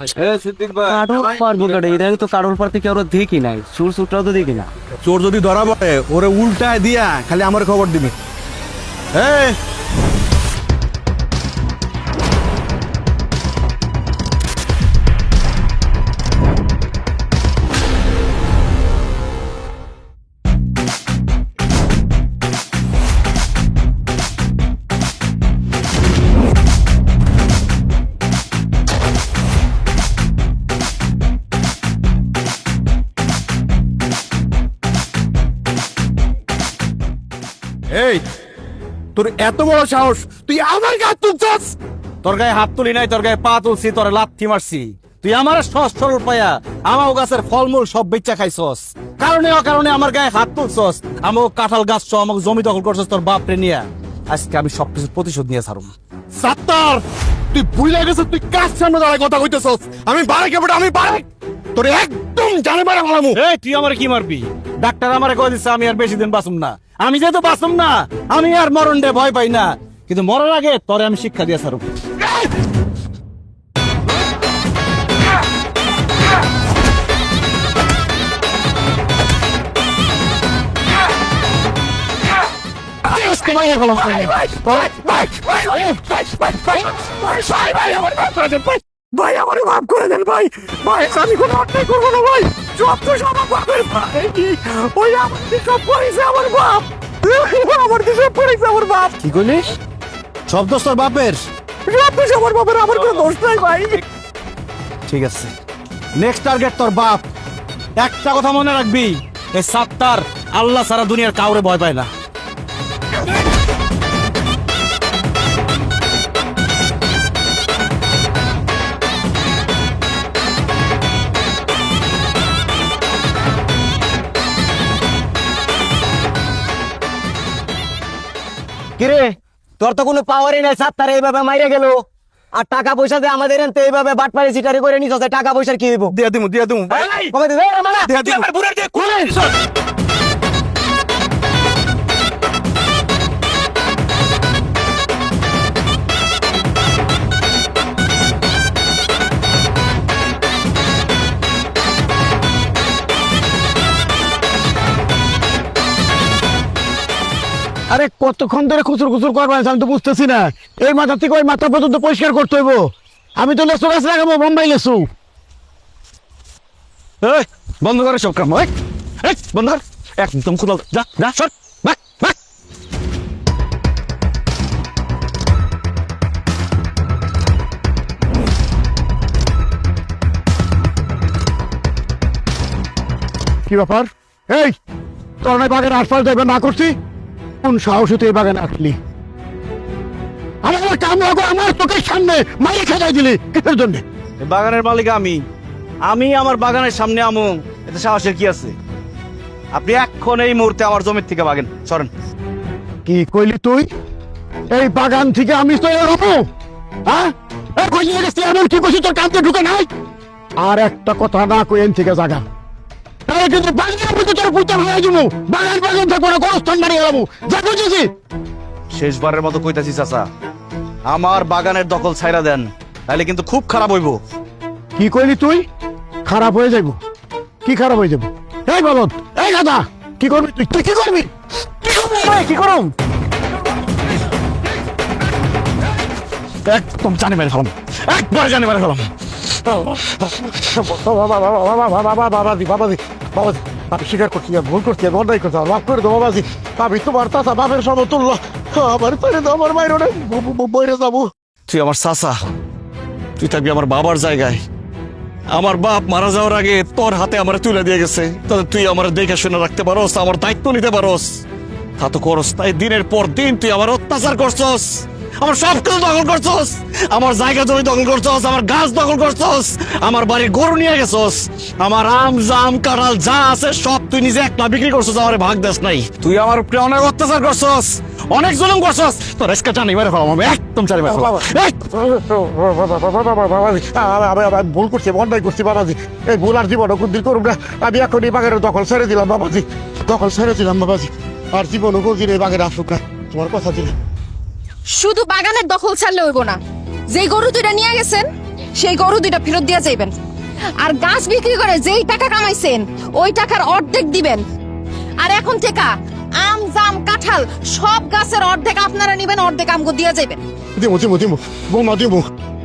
কাঠল পারবো কাটে, এটা তো কাঠল পারতে কি ওরা দেখি নাই, সুর সুরটাও তো দেখি না। চোর যদি ধরা পড়ে ওরে উল্টায় দিয়া খালি আমার খবর দিবি। এই এই, তোর এত বড় সাহস, তুই আমার গায়ে তুলছস? তোর গায়ে হাত তুলি নাই, তোর গায়ে পা তুলছি, তোর লাথি মারছি। তুই আমার সহজ সরল পায়া আমার গাছের ফলমূল সব বেচা খাইছস, কারণে অকারণে আমার গায়ে হাত তুলছস, আমাকে কাঁঠাল গাছ সহ আমাকে জমি দখল করছস তোর বাপরে নিয়ে। আজকে আমি সবকিছু প্রতিশোধ নিয়ে ছাড়ুম। সাত্তার, তুই ভুলে গেছিস তুই কার সামনে দাঁড়ায় কথা কইতেছস? আমি বারে কেবটা, আমি বারে তোর একদম জানে বারে মারামু। এই তুই আমারে কি মারবি? ডাক্তার আমারে কই দিছে আমি আর বেশি দিন বাঁচুম না। আমি যেহেতু বাঁচুম না, আমি আর মরণ ডে ভয় পাই না, কিন্তু মরার আগে তোরে আমি শিক্ষা দিয়ে ছাড়ুম। ভাই আমার মাফ করে দেন ভাই, ভাই আমি কোনো অন্যায় করবো না ভাই, সব তো সব আমার বাপের ভাই, ওই আমার সব করেছে আমার বাপ, আমার সব করেছে আমার বাপ। কি কইলিস? সব দোষ তোর বাপের? সব তো আমার বাপের, আমার কোনো দোষ নাই ভাই। ঠিক আছে, নেক্সট টার্গেট তোর বাপ। একটা কথা মনে রাখবি, এই সাত্তার আল্লাহ সারা দুনিয়ার কাউরে ভয় পায় না। কিরে, তোর তো কোনো পাওয়ারই নাই, সাত্তার এইভাবে মাইরে গেল, আর টাকা পয়সা দিয়ে আমাদের এনতে এইভাবে বাটপাড়ি সিটারি করে নিছ, টাকা পয়সার কি হইব? দিয়া দিমু দিয়া দিমু কবে দিবে? দিয়া দিমু। আরে কতক্ষণ ধরে খুচুর খুচুর করবেন আমি তো বুঝতেছি না। এই মাথা থেকে ওই মাথা পর্যন্ত পরিষ্কার করতে হইব। আমি তো লেসু গাছ লাগাবো, বোম্বাই লেসু। এই বন্ধ করে সব কাম, এই বন্ধ কর, একদম খুলে যা যা সর, বাই বাই। কি ব্যাপার? এই তোর নাই বাগানে আশপাশ যাইবে না করছি, কোন সাহসে তুই এই বাগানে আসলি? আমার কাম লাগো, আমার চোখের সামনে মাইরে খেদাই দিলি কিসের জন্য? এই বাগানের মালিক আমি আমার বাগানের সামনে আমু, এতে সাহসের কি আছে? আপনি এখন এই মুহূর্তে আমার জমির থেকে বাগেন, সরেন। কি কইলি তুই? এই বাগান থেকে আমি তো এরকম, হ্যাঁ? এই কইলি গেছি এমন কি কইছি তোর কামতে ঢুকে নাই? আর একটা কথা না কই এন থেকে জাগা, তাহলে কিন্তু বাগানের মধ্যে তোর পুতার হয়ে যাবো। বাগান বাগান থাকবো না, গোরস্থান বাড়িয়ে যাবো, যা বুঝেছি। শেষবারের মতো কইতাছি চাচা, আমার বাগানের দখল ছাইরা দেন, তাহলে কিন্তু খুব খারাপ হইব। কি কইলি তুই? খারাপ হয়ে যাবো? কি খারাপ হয়ে যাবো? এই বলত, এই গাদা, কি করবি তুই? তুই কি করবি? কি করবি? কি করম? একদম জানি মেরে ফেলাম, একবার জানি মেরে ফেলাম। বাবাজি, আমি স্বীকার করছি, ভুল করছি, অন্যায় করছি, মাফ করে দেবো বাবাজি। আমি তোমার চাচা বাপের সমতুল্য, আমার ছেড়ে দাও, আমার বাইরে বইরে যাবো। তুই আমার চাচা, তুই থাকবি আমার বাবার জায়গায়। আমার বাপ মারা যাওয়ার আগে তোর হাতে আমার তুলে দিয়ে গেছে, তাহলে তুই আমার দেখে শুনে রাখতে পারোস, আমার দায়িত্ব নিতে পারোস, তা তো করস। তাই দিনের পর দিন তুই আমার অত্যাচার করছস, আমার সব কিছু দখল করছস, আমার জায়গা জমি দখল করছস, আমার গাছ দখল করছস, আমার বাড়ির গরু নিয়ে গেছস, আমার আম জাম কাঁঠাল যা আছে সব তুই নিজে একলা বিক্রি করছস, আমার ভাগ দেস নাই। তুই আমার উপরে অনেক অত্যাচার করছস, অনেক জুলুম করছস, তোর আজকে জানি মেরে ফেলাম, আমি একদম জানি মেরে ফেলাম। আমি ভুল করছি, অন্যায় করছি বাবাজি। এই ভুল আর জীবন কোনদিন করুন না। আমি এখন এই বাগানের দখল ছেড়ে দিলাম বাবাজি, দখল ছেড়ে দিলাম বাবাজি। আর জীবন কোনদিন এই বাগানে আসুক না, তোমার কথা দিলাম। শুধু বাগানের দখল ছাড়লে হইব না, যেই গরু দুইটা নিয়ে গেছেন সেই গরু দুইটা ফেরত দিয়া যাইবেন। আর গাছ বিক্রি করে যেই টাকা কামাইছেন ওই টাকার অর্ধেক দিবেন। আর এখন থেকে আম জাম কাঁঠাল সব গাছের অর্ধেক আপনারা নিবেন, অর্ধেক আমগো দিয়া যাইবেন। দিমু দিমু দিমু বৌমা দিমু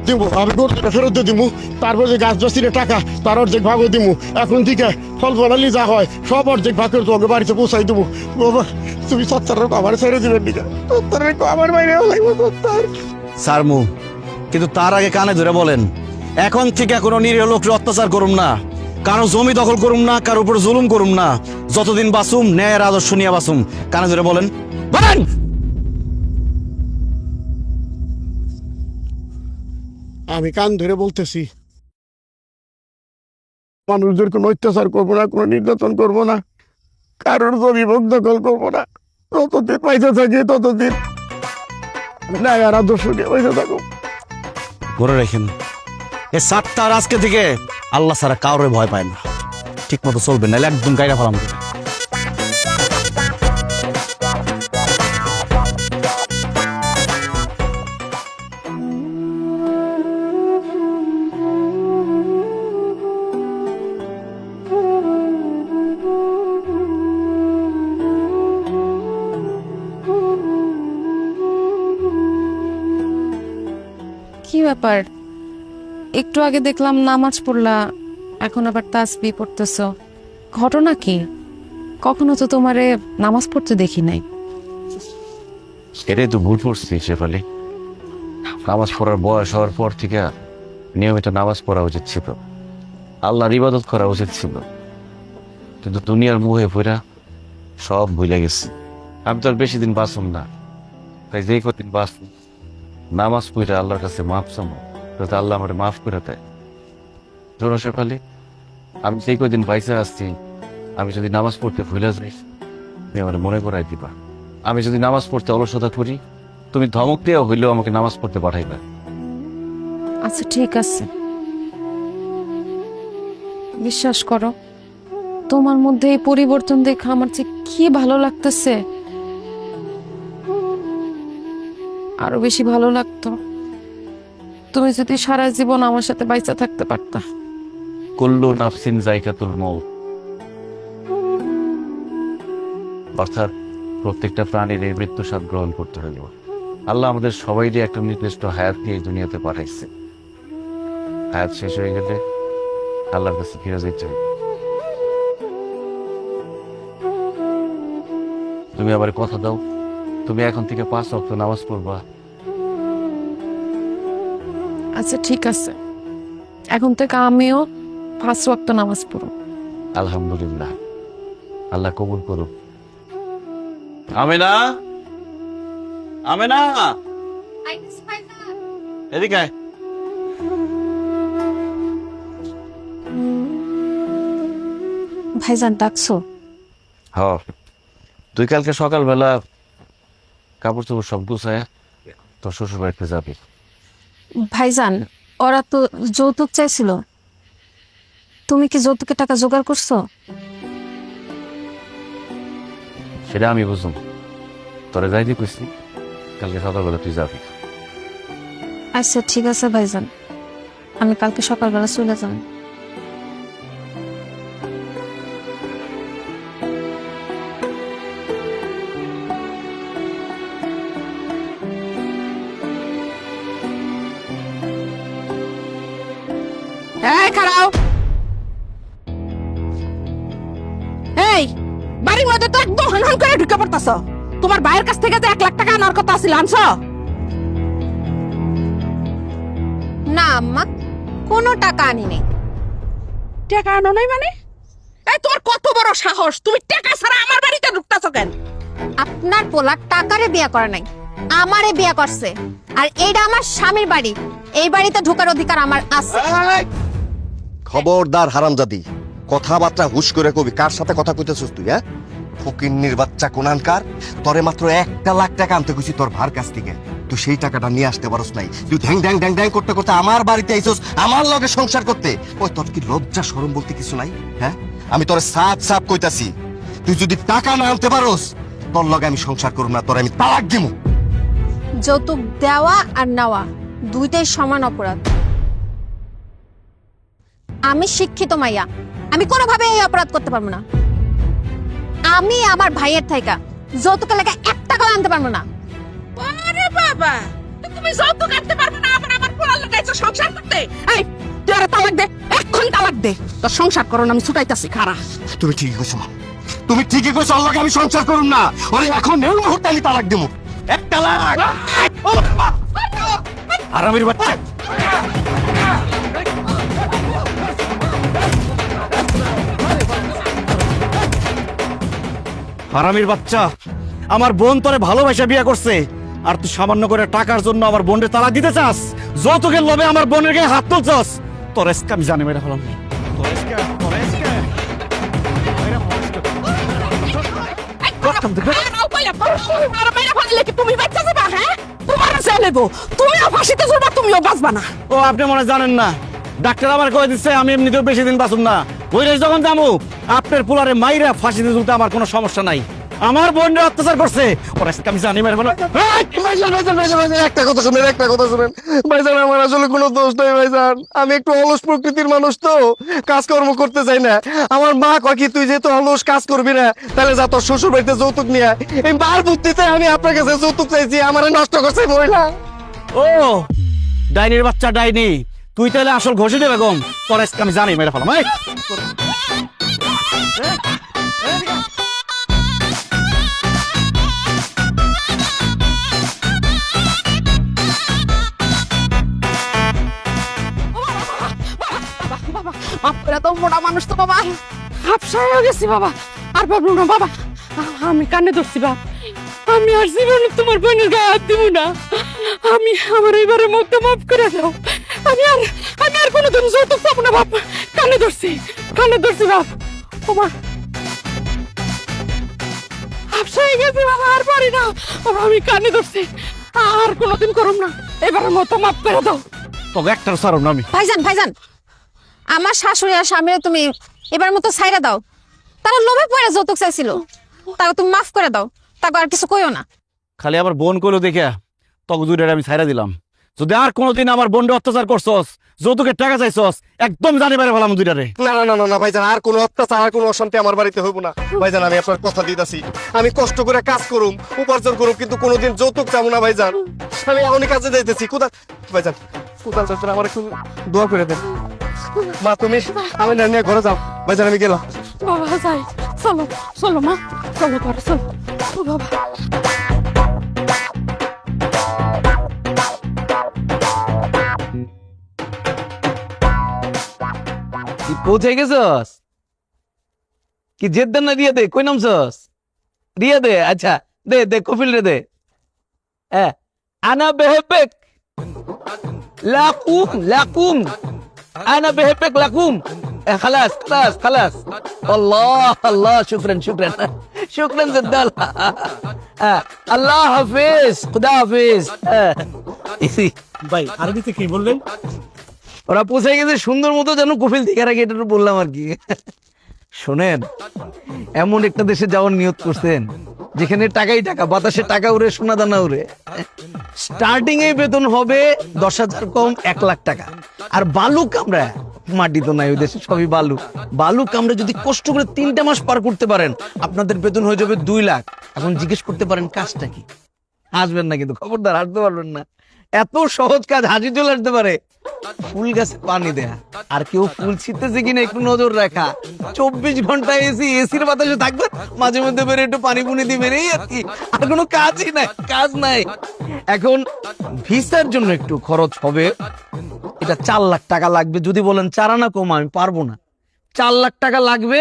দিমু, আমি গরুটা ফেরত দিয়ে দিমু। তারপর যে গাছ জসিরে টাকা তার অর্ধেক ভাগও দিমু। এখন থেকে ফল ফলালি যা হয় সব অর্ধেক ভাগ করে তোকে বাড়িতে পৌঁছাই দেবো। বাবা তুমি সত্তর আমার ছেড়ে দিবেন দিকা, সত্তর আমার বাইরে লাগবো সত্তর। সারমু, কিন্তু তার আগে কানে ধরে বলেন, এখন থেকে কোনো নিরীহ লোকের অত্যাচার করুম না, কারো জমি দখল করুম না, কারোর উপর জুলুম করুম না, যতদিন বাঁচুম ন্যায়ের আদর্শ নিয়ে বাঁচুম। কানে ধরে বলেন, বলেন। আমি কান ধরে বলতেছি, মানুষদের কোনো অত্যাচার করবো না, কোনো নির্যাতন করবো না, কারোর জমি ভোগ দখল করবো না। যতদিন পয়সা থাকে ততদিন ন্যায়ের আদর্শ নিয়ে পয়সা থাকো। মনে রাখেন, এ সাতটার আজকে থেকে আল্লাহ ছাড়া কারোর ভয় পায় না। ঠিক মতো চলবেন, নাহলে একদম গাইরা ফেলাম। কি ব্যাপার? একটু আগে দেখলাম নামাজ পড়লা, এখন আবার তাসবিহ পড়তেছো, ঘটনা কি? কখনো তো তোমারে নামাজ পড়তে দেখি নাই। এটাই তো ভুল করছি শেফালি। নামাজ পড়ার বয়স হওয়ার পর থেকে নিয়মিত নামাজ পড়া উচিত ছিল, আল্লাহর ইবাদত করা উচিত ছিল, কিন্তু দুনিয়ার মুহে পড়া সব ভুলে গেছি। আমি তো আর বেশি দিন বাঁচুম না, তাই যেই কদিন বাঁচুম নামাজ পড়া আল্লাহর কাছে মাফ চামো, যাতে আল্লাহ আমার মাফ করে দেয়। শোনো শেফালি, আমি যেই কদিন বাইসে আসছি, আমি যদি নামাজ পড়তে ভুলে যাই তুমি আমার মনে করাই দিবা। আমি যদি নামাজ পড়তে অলসতা করি, তুমি ধমক দিয়ে হইলেও আমাকে নামাজ পড়তে পাঠাইবা। আচ্ছা ঠিক আছে, বিশ্বাস করো, তোমার মধ্যে এই পরিবর্তন দেখে আমার যে কি ভালো লাগতেছে। আরো বেশি ভালো লাগতো তুমি যদি সারা জীবন আমার সাথে বাইচা থাকতে পারতা। কুল্লু নাফসিন যায়কাতুল মউত, অর্থাৎ প্রত্যেকটা প্রাণীর এই মৃত্যু স্বাদ গ্রহণ করতে হইল। আল্লাহ আমাদের সবাইকে একটা নির্দিষ্ট হায়াত দিয়ে এই দুনিয়াতে পাঠাইছে। হায়াত শেষ হয়ে গেলে আল্লাহর কাছে ফিরে যেতে হবে। তুমি আবার কথা দাও, তুমি এখন থেকে 5 ওয়াক্ত নামাজ পড়বা। আচ্ছা ঠিক আছে, এখন থেকে আমিও 5 ওয়াক্ত নামাজ পড়ব। আলহামদুলিল্লাহ। আল্লাহ কবুল করুক। আমেনা, আমেনা, এদিকে আয়। ভাইজান ডাকছো? হ, তুই কালকে সকালবেলা কাপড় চোপড় সব গুছায় তোর শ্বশুর বাড়িতে যাবি। ভাইজান ওরা তো যৌতুক চাইছিল, তুমি কি যৌতুকের টাকা জোগাড় করছো? সেটা আমি বুঝুম, তোরে যাইতে কইছি কালকে সকালবেলা তুই যাবি। আচ্ছা ঠিক আছে ভাইজান, আমি কালকে সকালবেলা চলে যাব। এই খাড়াও, এই বাড়ির মধ্যে তো একদম হনহন করে ঢুকে পড়তাছ। তোমার ভাইয়ের কাছ থেকে যে 1 লাখ টাকা আনার কথা ছিল, আনছো? না আম্মা, কোনো টাকা আনি নাই। টাকা আনো নাই মানে? এই তোমার কত বড় সাহস, তুমি টাকা ছাড়া আমার বাড়িতে ঢুকতাছ কেন? আপনার পোলা টাকারে বিয়া করে নাই, আমারে বিয়া করছে। আর এইটা আমার স্বামীর বাড়ি, এই বাড়িতে ঢোকার অধিকার আমার আছে। খবরদার হারামজাদি, কথাবার্তা হুশ করে কবি। কার সাথে কথা কইতেছিস তুই? হ্যাঁ, ফকিন্নির বাচ্চা কোনানকার। তোরে মাত্র 1 লাখ টাকা আনতে কইছি তোর ভার কাছ থেকে, তুই সেই টাকাটা নিয়ে আসতে পারস নাই। তুই ঢ্যাং ঢ্যাং ঢ্যাং ঢ্যাং করতে করতে আমার বাড়িতে আইছস, আমার লগে সংসার করতে। ওই তোর কি লজ্জা শরম বলতে কিছু নাই? হ্যাঁ, আমি তোরে সাফ সাফ কইতাছি, তুই যদি টাকা না আনতে পারস তোর লগে আমি সংসার করব না, তোর আমি তালাক দিমু। যৌতুক দেওয়া আর নেওয়া দুইটাই সমান অপরাধ। আমি শিক্ষিত মাইয়া, আমি কোনোভাবে এই অপরাধ করতে পারবো না। আমি আমার ভাইয়ের থাইকা যৌতুকের লেগে 1 টাকাও আনতে পারবো না। আরে বাবা, তুমি যৌতুক আনতে পারবে না, আবার আমার পোলা লাগাইছো সংসার করতে? এই তুই আরে তালাক দে, এখন তালাক দে, তোর সংসার করো না, আমি ছুটাইতাছি। খাড়া, তুমি ঠিকই কইছো মা, তুমি ঠিকই কইছো। আল্লাহকে আমি সংসার করুম না, ওরে এখন এই মুহূর্তে আমি তালাক দিমু। 1 তালাক। আরামের বাচ্চা, হারামির বাচ্চা, আমার বোন তোরে ভালোবাসা বিয়ে করছে, আর তুই সামান্য করে টাকার জন্য আমার বোনের তালাক দিতে চাস? যৌতুকের লোভে আমার বোনের গায়ে হাত তুলছস। তোর এসকে আমি জানি মেরে ফেলাম। তুমি বাচ্চা যাবা? হ্যাঁ, তোমার চাইলেবো, তুমিও ফাঁসিতে ঝুলবা, তুমিও বাঁচবা না। ও আপনি মনে জানেন না, ডাক্তার আমার কয়ে দিচ্ছে আমি এমনিতেও বেশি দিন বাঁচুম না। ওই রেস যখন যাবো আপনার পোলারে মাইরা ফাঁসিতে ঝুলতে আমার কোনো সমস্যা নাই। আমার বোনরা অত্যাচার করছে, ওর আজকে আমি জানি মেরে ফেলাম। একটা কথা শুনেন, একটা কথা শুনেন ভাইজান, আমার আসলে কোনো দোষ নাই ভাইজান। আমি একটু অলস প্রকৃতির মানুষ, তো কাজকর্ম করতে চাই না। আমার মা কয় কি, তুই যেহেতু অলস কাজ করবি না, তাহলে যা তোর শ্বশুর বাড়িতে যৌতুক নিয়ে আয়। এই বার বুদ্ধিতে আমি আপনার কাছে যৌতুক চাইছি, আমারে নষ্ট করছে মহিলা। ও ডাইনির বাচ্চা ডাইনি, তুই তাহলে আসল ঘষিনি বেগম, তোর আজকে আমি জানি মেরে ফেলাম। আপনারা তো মোটা মানুষ তো বাবা, হাফসা হয়ে গেছি বাবা, আর পারবো না বাবা। আমি কানে ধরছি বাপ, আমি আর জীবনে তোমার বোনের গায়ে হাত দিব না। আমি আমার এইবারে মুখটা মাফ করে দাও। আমি আর কোনোদিন যৌতুক পাবো না বাপ। কানে ধরছি বাপ। ওমা, হাফসা হয়ে গেছি বাবা, আর পারি না বাবা। আমি কানে ধরছি, আর কোনোদিন করব না। এবারের মতো মাফ করে দাও। তোকে একটার সারম না আমি। ভাইজান, আমার শাশুড়ি আর স্বামীরে তুমি এবার মতো ছাইরা দাও। তারা লোভে পড়ে যৌতুক চাইছিল, তাকে তুমি মাফ করে দাও, তাকে আর কিছু কইও না। খালি আমার বোন কইলো দেখে তোকে দুইটারে আমি ছাইরা দিলাম। যদি আর কোনোদিন আমার বোনরে অত্যাচার করছস, যৌতুকের টাকা চাইছস, একদম জানি পারে ফেলাম দুইটারে। না না না না ভাইজান, আর কোনো অত্যাচার, আর কোনো অশান্তি আমার বাড়িতে হইব না ভাইজান। আমি আপনার কথা দিতেছি, আমি কষ্ট করে কাজ করুম, উপার্জন করুম, কিন্তু কোনোদিন যৌতুক চাবো না ভাইজান। আমি এমনই কাজে যাইতেছি। ভাইজান কোথাল চাচ্ছেন, আমার একটু দোয়া করে দেন। মা তুমি আমি না নিয়ে ঘরে যাও ভাইজান, আমি গেলাম। বাবা যাই, চলো মা, চলো ঘরে চলো। ও বাবা, পৌঁছে গেছস? কি জেদ না রিয়া দে কই নামছস রিয়া দে আচ্ছা দে দে কফিল রে দে হ্যাঁ আনা বেহেবেক লাকুম লাকুম আনা বেহেবেক লাকুম খালাস খালাস খালাস আল্লাহ আল্লাহ শুকরান শুকরান শুকরান জদ্দাল আল্লাহ হাফেজ খুদা হাফেজ ভাই আরবিতে কি বললেন? ওরা পৌঁছে গেছে সুন্দর মতো যেন কফিল থেকে রাখি, এটা বললাম আর কি। শোনেন, এমন একটা দেশে যাওয়ার নিয়ত করছেন যেখানে টাকাই টাকা, বাতাসে টাকা উড়ে, সোনা দানা উড়ে। স্টার্টিং এ বেতন হবে 10,000 কম 1 লাখ টাকা। আর বালু কামরা, মাটি তো নাই ওই দেশে, সবই বালু। বালু কামরা যদি কষ্ট করে 3টা মাস পার করতে পারেন, আপনাদের বেতন হয়ে যাবে 2 লাখ। এখন জিজ্ঞেস করতে পারেন কাজটা কি? আসবেন না কিন্তু, খবরদার হাঁটতে পারবেন না। এত সহজ কাজ, হাজি চলে আসতে পারে। ফুল গাছে পানি দেয়া, আর কেউ ফুল ছিটতেছে কিনা একটু নজর রাখা, 24 ঘন্টা এসি, এসির বাতাসে থাকবে, মাঝে মধ্যে বেরো একটু পানি পুনি দিবে, এই আর কি। আর কোনো কাজই নাই, কাজ নাই। এখন ভিসার জন্য একটু খরচ হবে, এটা 4 লাখ টাকা লাগবে। যদি বলেন 4 আনা কম, আমি পারবো না। 4 লাখ টাকা লাগবে।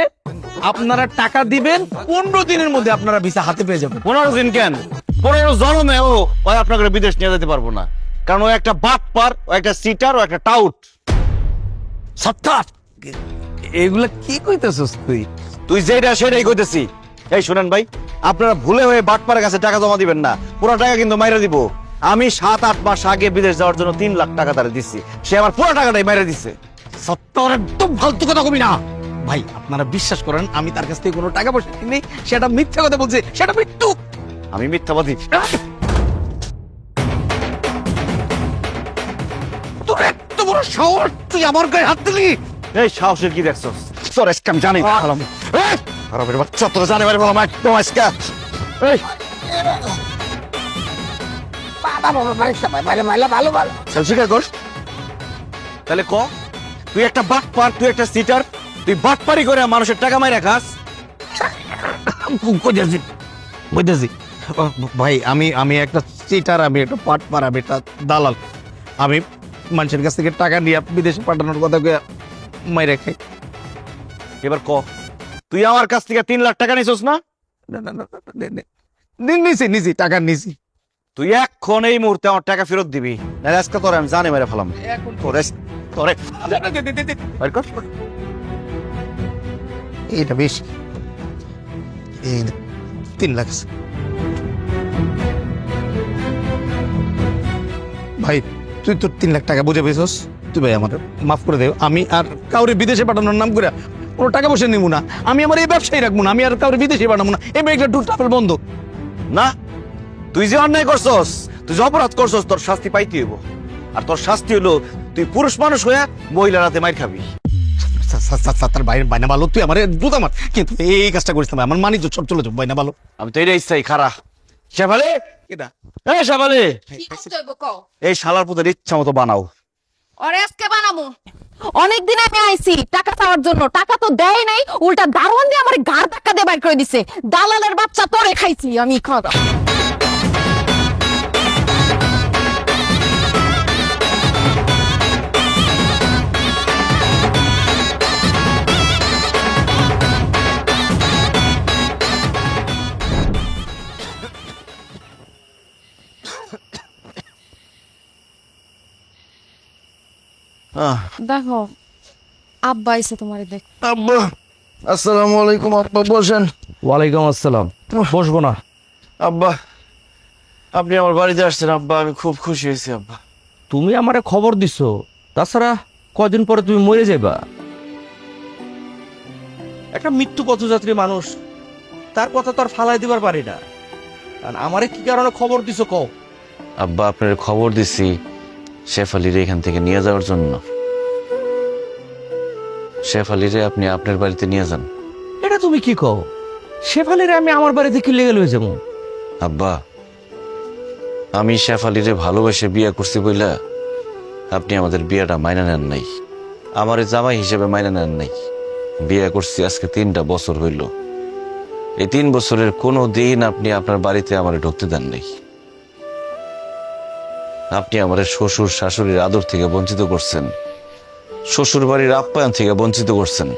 আপনারা টাকা দিবেন, 15 দিনের মধ্যে আপনারা ভিসা হাতে পেয়ে যাবেন। 15 দিন কেন? 15 জন্মে ও আপনাকে বিদেশ নিয়ে যেতে পারবো না, কারণ ও একটা বাটপার, ও একটা সিটার, ও একটা টাউট। সত্তার এগুলা কি কইতেছস তুই? তুই যেটা সেটাই কইতেছি। এই শুনেন ভাই, আপনারা ভুলে হয়ে বাটপারের কাছে টাকা জমা দিবেন না, পুরো টাকা কিন্তু মাইরা দিব। আমি 7-8 মাস আগে বিদেশ যাওয়ার জন্য 3 লাখ টাকা তারে দিচ্ছি, সে আমার পুরো টাকাটাই মাইরা দিচ্ছে। সত্তর একদম ফালতু কথা কবি না ভাই। আপনারা বিশ্বাস করেন, আমি তার কাছ থেকে কোনো টাকা পয়সা নেই, সেটা মিথ্যা কথা বলছে, সেটা মৃত্যু। আমি মিথ্যাবাদী? তোর এত বড় সাহস, তুই আমার গায়ে হাত দিলি? এই সাহসের কি দেখছস? তোর আজকে আমি জানি হারামের বাচ্চা, তোর জানি বাড়ি বললাম একদম আজকে। এই স্বীকার কর তাহলে, ক তুই একটা বাটপার, তুই একটা সিটার, তুই বাটপারি করে মানুষের টাকা মাইরা খাস। ভাই আমি একটা চিটার, আমি একটা পাটপার, আমি একটা দালাল। আমি মানুষের কাছ থেকে টাকা নিয়ে বিদেশে পাঠানোর কথা মাইরা খাই। এবার ক, তুই আমার কাছ থেকে 3 লাখ টাকা নিছিস না? নিছি টাকা নিছি। তুই এখন এই মুহূর্তে আমার টাকা ফেরত দিবি, নাহলে আজকে তোরে আমি জানি মেরে ফেলাম। তোরে বের কর। এটা বেশি, 3 লাখ। ভাই তুই তো 3 লাখ টাকা বুঝে পেয়েছস। তুই ভাই আমার মাফ করে দে। আমি আর কাউরে বিদেশে পাঠানোর নাম করে কোনো টাকা পয়সা নিবো না। আমি আমার এই ব্যবসায় রাখবো না। আমি আর কাউরে বিদেশে পাঠাবো না। এই একটা ট্যুর ট্রাভেল বন্ধ না। তুই যে অন্যায় করছস, তুই যে অপরাধ করছস, তোর শাস্তি পাইতে হইব। আর তোর শাস্তি হলো তুই পুরুষ মানুষ হয়ে মহিলার হাতে মাইর খাবি। তার বাইরে বাইনা ভালো, তুই আমার দুধ আমার, কিন্তু এই কাজটা করিস না। আমার মানিজ্য সব চলে যাবো। বাইনা ভালো, আমি তো এটাই ইচ্ছাই। খারা শেফালি, এই শেফালি, এই শালার পুতের ইচ্ছা মতো বানাও। ওরে আজকে বানামু। অনেকদিন আমি আইছি টাকা চাওয়ার জন্য, টাকা তো দেয় নাই, উল্টা দারোয়ান দিয়ে আমার গাড় ধাক্কা দিয়ে বাইর করে দিছে। দালালের বাচ্চা, তোরে খাইছি আমি। খাওয়া দেখো, আব্বা আইছে তোমারে দেখ। আব্বা, আসসালামু আলাইকুম। আব্বা বসেন। ওয়ালাইকুম আসসালাম। বসবো না? আব্বা, আপনি আমার বাড়িতে আসছেন আব্বা, আমি খুব খুশি হয়েছি আব্বা। তুমি আমারে খবর দিছো, তাছাড়া কয়দিন পরে তুমি মরে যাইবা। একটা মৃত্যু পথযাত্রী মানুষ, তার কথা তো আর ফালাই দিবার পারি না। আর আমারে কি কারণে খবর দিছো কও? আব্বা, আপনার খবর দিছি শেফালিরে এখান থেকে নিয়ে যাওয়ার জন্য। শেফালিরে আপনি আপনার বাড়িতে নিয়ে যান। এটা তুমি কি কও? শেফালিরে আমি আমার বাড়িতে কি লেগে লয়ে যাবো? আব্বা, আমি শেফালিরে ভালোবেসে বিয়ে করছি বইলা আপনি আমাদের বিয়েটা মাইনা নেন নাই, আমার জামাই হিসেবে মাইনা নেন নাই। বিয়ে করছি আজকে 3টা বছর হইল। এই 3 বছরের কোনো দিন আপনি আপনার বাড়িতে আমার ঢুকতে দেন নাই। আপনি আমার শ্বশুর শাশুড়ির আদর থেকে বঞ্চিত করছেন, শ্বশুর বাড়ির আপ্যায়ন থেকে বঞ্চিত করছেন।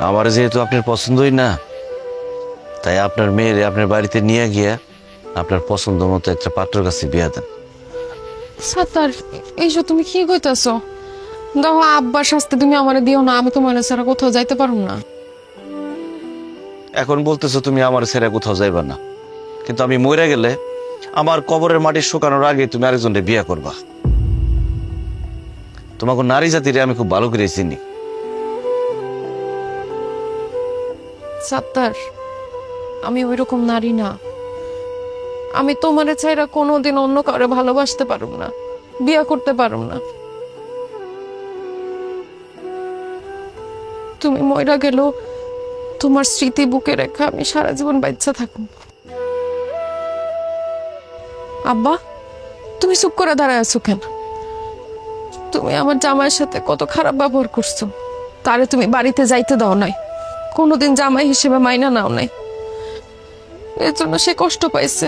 আমার যেহেতু আপনার পছন্দই না, তাই আপনার মেয়েরে আপনার বাড়িতে নিয়ে গিয়া আপনার পছন্দ মতো একটা পাত্রের কাছে বিয়া দেন। সাত্তার, এইসব তুমি কি কইতাছ? দেখো আব্বার শাস্তি তুমি আমারে দিও না, আমি তোমার ছাড়া কোথাও যাইতে পারুম না। এখন বলতেছো তুমি আমার ছেড়ে কোথাও যাইবা না, কিন্তু আমি মরে গেলে আমার কবরের মাটি শুকানোর আগে তুমি আরেকজনকে বিয়ে করবা। তোমাকে নারী জাতিরে আমি খুব ভালো করে চিনি। সাত্তার, আমি ওইরকম নারী না। আমি তোমারে ছাইরা কোনোদিন অন্য কাউরে ভালোবাসতে পারুম না, বিয়া করতে পারুম না। তুমি মইরা গেল, তোমার স্মৃতি বুকে রেখা আমি সারা জীবন বাচ্চা থাকুম। আব্বা, তুমি চুপ করে দাঁড়ায় আছো কেন? তুমি আমার জামাইয়ের সাথে কত খারাপ ব্যবহার করছো। তারে তুমি বাড়িতে যাইতে দাও নাই, কোনোদিন জামাই হিসেবে মাইনা নাও নাই। এর জন্য সে কষ্ট পাইছে,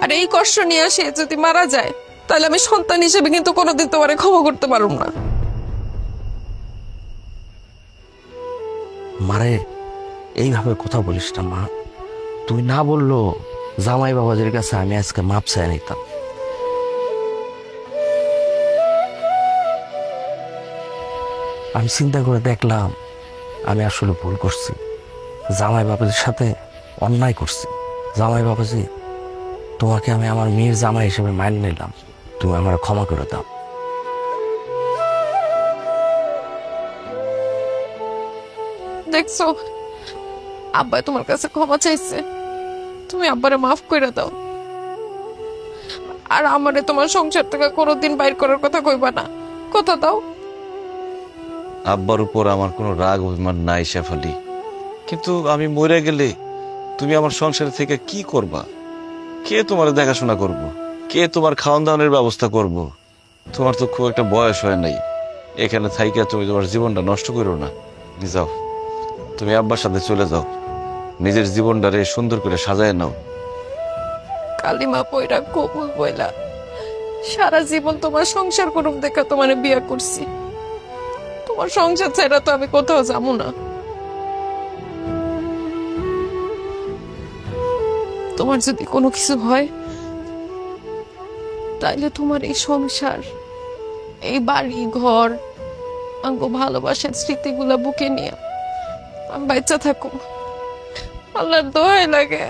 আর এই কষ্ট নিয়ে সে যদি মারা যায়, তাহলে আমি সন্তান হিসেবে কিন্তু কোনোদিন তোমারে ক্ষমা করতে পারব না। মারে এইভাবে কথা বলিস না মা। তুই না বললো জামাই বাবাদের কাছে আমি আজকে মাপ চাই নিতাম। আমি চিন্তা করে দেখলাম আমি আসলে ভুল করছি, জামাই বাবাদের সাথে অন্যায় করছি। জামাই বাবাজি, তোমাকে আমি আমার মেয়ের জামাই হিসেবে মাইনে নিলাম, তুমি আমার ক্ষমা করে দাও। দেখছো, আব্বা তোমার কাছে ক্ষমা চাইছে, তুমি আব্বারে মাফ করে দাও। আর আমারে তোমার সংসার থেকে কোনোদিন বাইর করার কথা কইবা না, কথা দাও। আব্বার উপর আমার কোনো রাগ অভিমান নাই শেফালি, কিন্তু আমি মরে গেলে তুমি আমার সংসার থেকে কি করবা? কে তোমার দেখাশোনা করব? কে তোমার খাওয়ান দাওয়ানোর ব্যবস্থা করব? তোমার তো খুব একটা বয়স হয় নাই, এখানে থাইকা তুমি তোমার জীবনটা নষ্ট করো না। যাও, তুমি আব্বার সাথে চলে যাও, নিজের জীবনটারে সুন্দর করে সাজায় নাও। কালিমা পয়রা কবুল বইলা সারা জীবন তোমার সংসার করুম দেখা তোমার বিয়া করছি। তোমার সংসার ছাড়া তো আমি কোথাও যাবো না। তোমার যদি কোনো কিছু হয়, তাইলে তোমার এই সংসার, এই বাড়ি ঘর, আঙ্গ ভালোবাসার স্মৃতিগুলা বুকে নিয়ে আমি বাচ্চা থাকো। আল্লাহর দোহাই লাগে,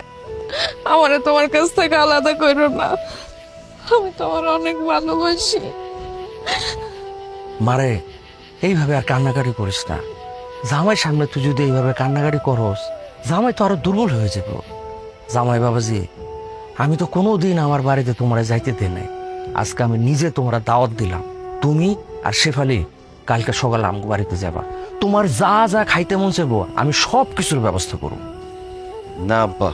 আমারে তোমার কাছ থেকে আলাদা করো না, আমি তোমার অনেক ভালোবাসি। মারে এইভাবে আর কান্নাকাটি করিস না। জামাই সামনে তুই যদি এইভাবে কান্নাকাটি করস, জামাই তো আরো দুর্বল হয়ে যাব। জামাই বাবাজি, আমি তো কোনোদিন আমার বাড়িতে তোমরা যাইতে দে নাই, আজকে আমি নিজে তোমরা দাওয়াত দিলাম। তুমি আর শেফালি কালকে সকালে আমার বাড়িতে যাবা, তোমার যা যা খাইতে মন চাইবো আমি সব কিছুর ব্যবস্থা করব। না আব্বা,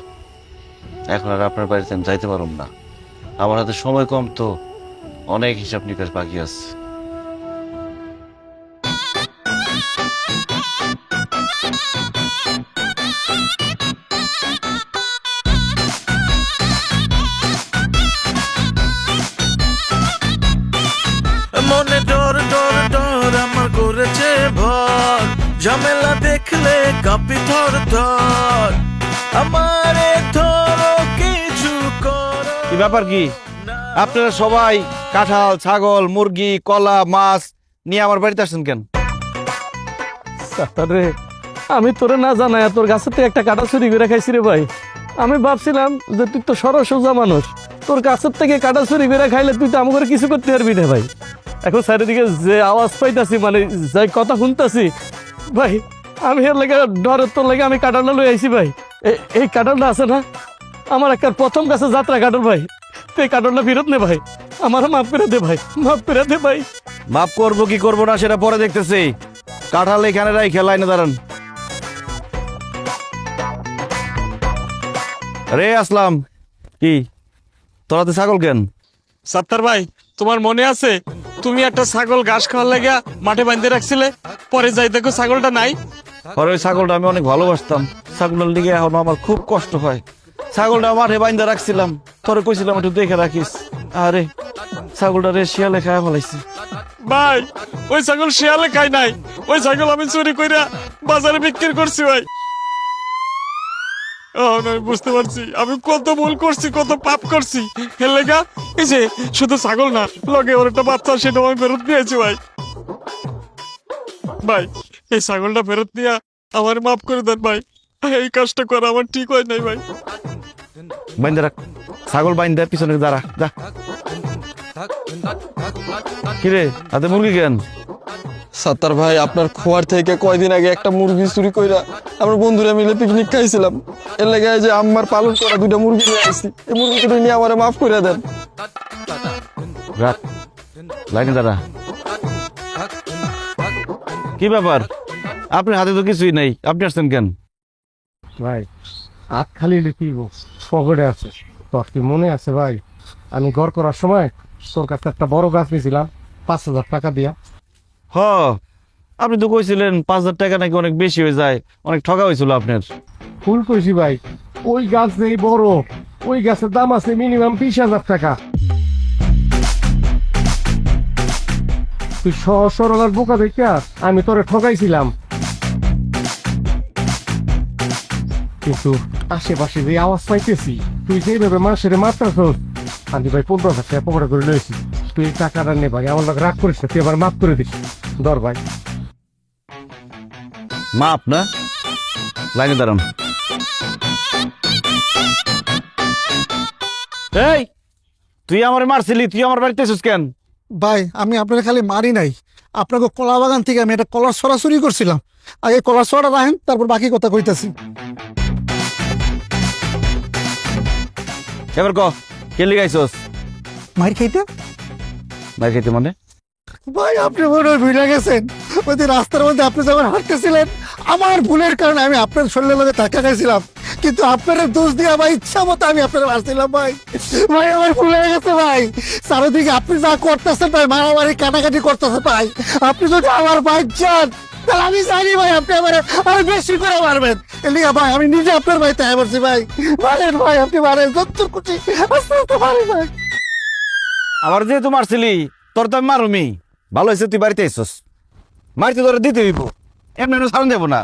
এখন আর আপনার বাড়িতে আমি যাইতে পারব না, আমার হাতে সময় কম, তো অনেক হিসাব নিকাশ বাকি আছে। মনে ডর ডর ডর আমার করেছে ভর, ঝামেলা দেখলে কাঁপি থর থর, আমারে ধরো কিছু করো। কি ব্যাপার কি? আপনারা সবাই কাঁঠাল, ছাগল, মুরগি, কলা, মাছ নিয়ে আমার বাড়িতে আসছেন কেন? রে, আমি তোরে না জানাই তোর গাছে থেকে একটা কাঁটা চুরি করে খাইছি রে ভাই। আমি ভাবছিলাম যে তুই তো সরল সোজা মানুষ, তোর গাছের থেকে কাঁটা চুরি করে খাইলে তুই তো আমাকে কিছু করতে পারবি না ভাই। এখন চারিদিকে যে আওয়াজ পাইতাছি, মানে যাই কথা শুনতাছি ভাই, আমি এর লেগে ডরের তোর লেগে আমি কাঁঠালটা লই আইছি ভাই। এই কাঁঠালটা আছে না, আমার একটা প্রথম কাছে যাত্রা কাঁঠাল ভাই, তুই কাঁঠালটা ফেরত নে ভাই, আমার মাফ করে দে ভাই, মাফ করে দে ভাই। মাফ করবো কি করবো না সেটা পরে দেখতেছি। কাঁঠাল এখানে রাই, খেলায় না দাঁড়ান। রে আসলাম, কি তোরা তো ছাগল কেন? সাত্তার ভাই, তোমার মনে আছে তুমি একটা ছাগল ঘাস খাওয়ার লাগা মাঠে বাঁধতে রাখছিলে, পরে যাই দেখো ছাগলটা নাই। আর ওই ছাগলটা আমি অনেক ভালোবাসতাম, ছাগলের লিগে এখন আমার খুব কষ্ট হয়। ছাগলটা মাঠে বাঁধতে রাখছিলাম, তোরে কইছিলাম একটু দেখে রাখিস। আরে ছাগলটা রে শিয়ালে খায় ফেলাইছে। ভাই, ওই ছাগল শিয়ালে খাই নাই, ওই ছাগল আমি চুরি কইরা বাজারে বিক্রি করছি ভাই। আমি বুঝতে পারছি আমি কত ভুল করছি, কত পাপ করছি। এর লেগা এই যে শুধু ছাগল না, লগে ওর একটা বাচ্চা, সেটা আমি ফেরত নিয়েছি ভাই। ভাই এই ছাগলটা ফেরত নিয়ে আমার মাফ করে দেন ভাই, এই কাজটা করা আমার ঠিক হয় নাই ভাই। বাইন্দা রাখ ছাগল, বাইন্দা পিছনে দাঁড়া যা। কিরে হাতে মুরগি কেন? সাত্তার ভাই, আপনার খোয়ার থেকে কয়দিন আগে একটা মুরগি চুরি কইরা আমরা বন্ধুরা মিলে পিকনিক খাইছিলাম। এর লেগে যে আমার পালন করা 2টা মুরগি নিয়ে আসছি, এই মুরগি দুটো নিয়ে আমারে মাফ করে দেন। রাখ লাইনে দাঁড়া। কি ব্যাপার, আপনার হাতে তো কিছুই নেই, আপনি আসছেন কেন? ভাই হাত খালি কি পকেটে আছে। তোর কি মনে আছে ভাই, আমি ঘর করার সময় তোর কাছে একটা বড় গাছ নিয়েছিলাম 5,000 টাকা দিয়া? হ, আপনি তো কইছিলেন 5,000 টাকা নাকি অনেক বেশি হয়ে যায়, অনেক ঠকা হয়েছিল আপনার। ফুল কইছি ভাই, ওই গাছ নেই বড়, ওই গাছের দাম আছে মিনিমাম 20,000 টাকা। তুই সহজ সরল আর বোকা দেখিয়া আমি তোরে ঠকাইছিলাম, কিন্তু আশেপাশে যে আওয়াজ পাইতেছি তুই যেভাবে মানুষের মাত্রাছ, আমি ভাই 15,000 টাকা পকেটে করে লইছি। তুই এই টাকাটা নে ভাই, আমার লোক রাগ করিস না, তুই আবার মাফ করে দিস। ধর ভাই। মাপ না, লাইনে দাঁড়ান। এই তুই আমার মারছিলি, তুই আমার বাড়িতে এসেছিস কেন? ভাই আমি আপনার খালি মারি নাই, আপনাকে কলা বাগান থেকে আমি একটা কলার ছড়া চুরি করছিলাম। আগে কলার ছড়া রাখেন, তারপর বাকি কথা কইতাছি। এবার ক কে লিগাইছস? মার খাইতে? মার খাইতে মানে? ভাই আপনি মনে হয় ভুলে গেছেন, ওই দিন রাস্তার মধ্যে আপনি যখন হাঁটতেছিলেন, আমার ভুলের কারণে আমি আপনার শরীরের মধ্যে ধাক্কা খাইছিলাম, কিন্তু আপনার দোষ দিয়ে ভাই ইচ্ছা মতো আমি আপনার মারছিলাম ভাই। ভাই আমার ভুল হয়ে গেছে ভাই। চারিদিকে আপনি যা করতেছেন ভাই, মারামারি কাটাকাটি করতেছেন ভাই, আপনি যদি আমার ভাই চান তাহলে আমি জানি ভাই আপনি আমার আরো বেশি করে মারবেন। এলিয়া ভাই আমি নিজে আপনার ভাই তাই বলছি ভাই, মারেন ভাই, আপনি মারেন যত্তর কুচি আস্তে আস্তে মারেন ভাই। আমার যেহেতু মারছিলি তোর তো আমি মারুমি। ভালো হয়েছে তুই বাড়িতে এসছস, মারতে তোর দিতে হইব, এমনি সারণ দেবো না।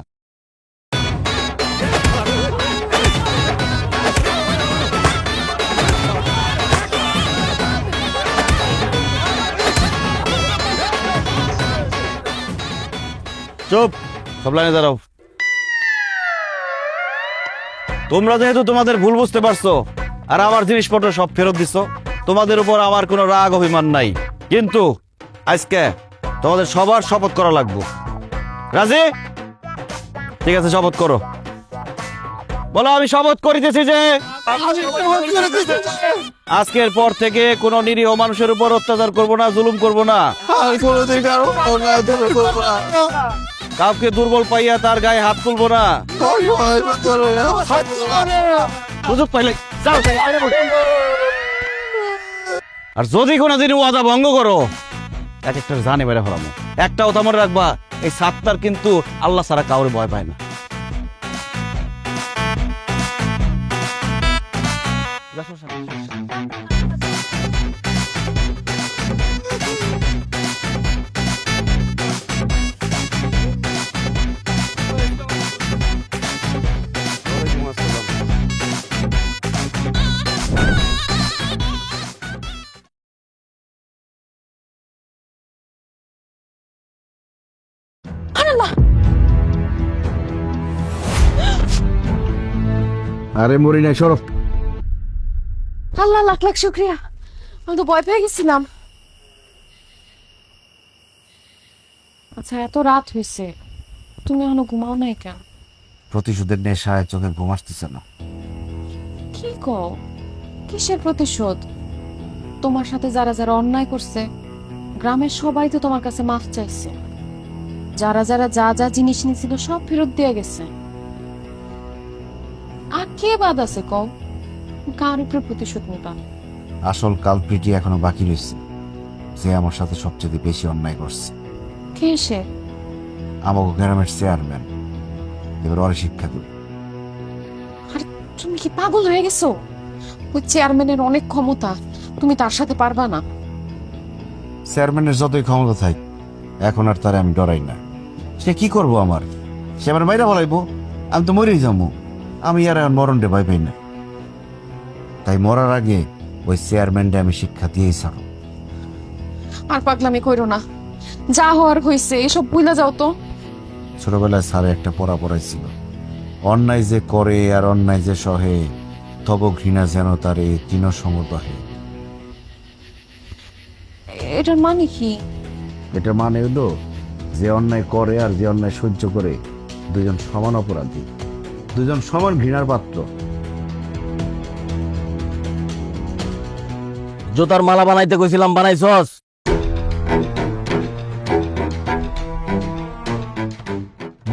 চুপ, সব লাইনে দাঁড়াও। তোমরা যেহেতু তোমাদের ভুল বুঝতে পারছো আর আমার জিনিসপত্র সব ফেরত দিচ্ছ, তোমাদের উপর আমার কোনো রাগ অভিমান নাই, কিন্তু আজকে তোমাদের সবার শপথ করা লাগবে। রাজি? ঠিক আছে, শপথ করো। বলো আমি শপথ করিতেছি যে আজকের পর থেকে কোনো নিরীহ মানুষের উপর অত্যাচার করব না, জুলুম করব না, কাউকে দুর্বল পাইয়া তার গায়ে হাত তুলবো না। সুযোগ পাইলে যাও। আর যদি কোনোদিন ওয়াদা ভঙ্গ করো, এক একটা জানে বেড়ে ফেলামো। একটা কথা মনে রাখবা, এই সাত্তার কিন্তু আল্লাহ ছাড়া কাউরে ভয় পায় না। আরে মরি নাই, সরব। আল্লাহ লাখ লাখ শুক্রিয়া, আমি তো ভয় পেয়ে গেছিলাম। আচ্ছা এত রাত হয়েছে, তুমি এখনো ঘুমাও নাই কেন? প্রতিশোধের নেশায় চোখে ঘুম আসতেছে না। কি কও? কিসের প্রতিশোধ? তোমার সাথে যারা যারা অন্যায় করছে, গ্রামের সবাই তো তোমার কাছে মাফ চাইছে। যারা যারা যা যা জিনিস নিয়েছিল সব ফেরত দিয়ে গেছে। আর কে বাদ আছে কও? কার উপরে প্রতিশোধ নিবা? আসল কালপ্রিটি এখনো বাকি রয়েছে, যে আমার সাথে সবচেয়ে বেশি অন্যায় করছে। কে সে? আমাকে গ্রামের চেয়ারম্যান। এবার ওর শিক্ষা দেব। আর তুমি কি পাগল হয়ে গেছো? ওই চেয়ারম্যানের অনেক ক্ষমতা, তুমি তার সাথে পারবা না। চেয়ারম্যানের যতই ক্ষমতা থাক, এখন আর তারে আমি ডরাই না। সে কি করবো আমার? সে আমার মাইরা বলাইবো, আমি তো মরেই যাবো। আমি আর এখন মরণটা ভয় পাই না। তাই মরার আগে ওই চেয়ারম্যানটা আমি শিক্ষা দিয়েই ছাড়ো। আর পাগলামি কইরো না, যা হওয়ার হইছে এসব ভুলা যাও তো। ছোটবেলায় স্যারে একটা পড়া পড়াইছিল, অন্যায় যে করে আর অন্যায় যে সহে, তব ঘৃণা যেন তারে তৃণ সমদহে। এটার মানে কি? এটা মানে হলো যে অন্যায় করে আর যে অন্যায় সহ্য করে দুজন সমান অপরাধী, দুজন সমান ঘৃণার পাত্র। জুতার মালা বানাইতে কইছিলাম, বানাইছস?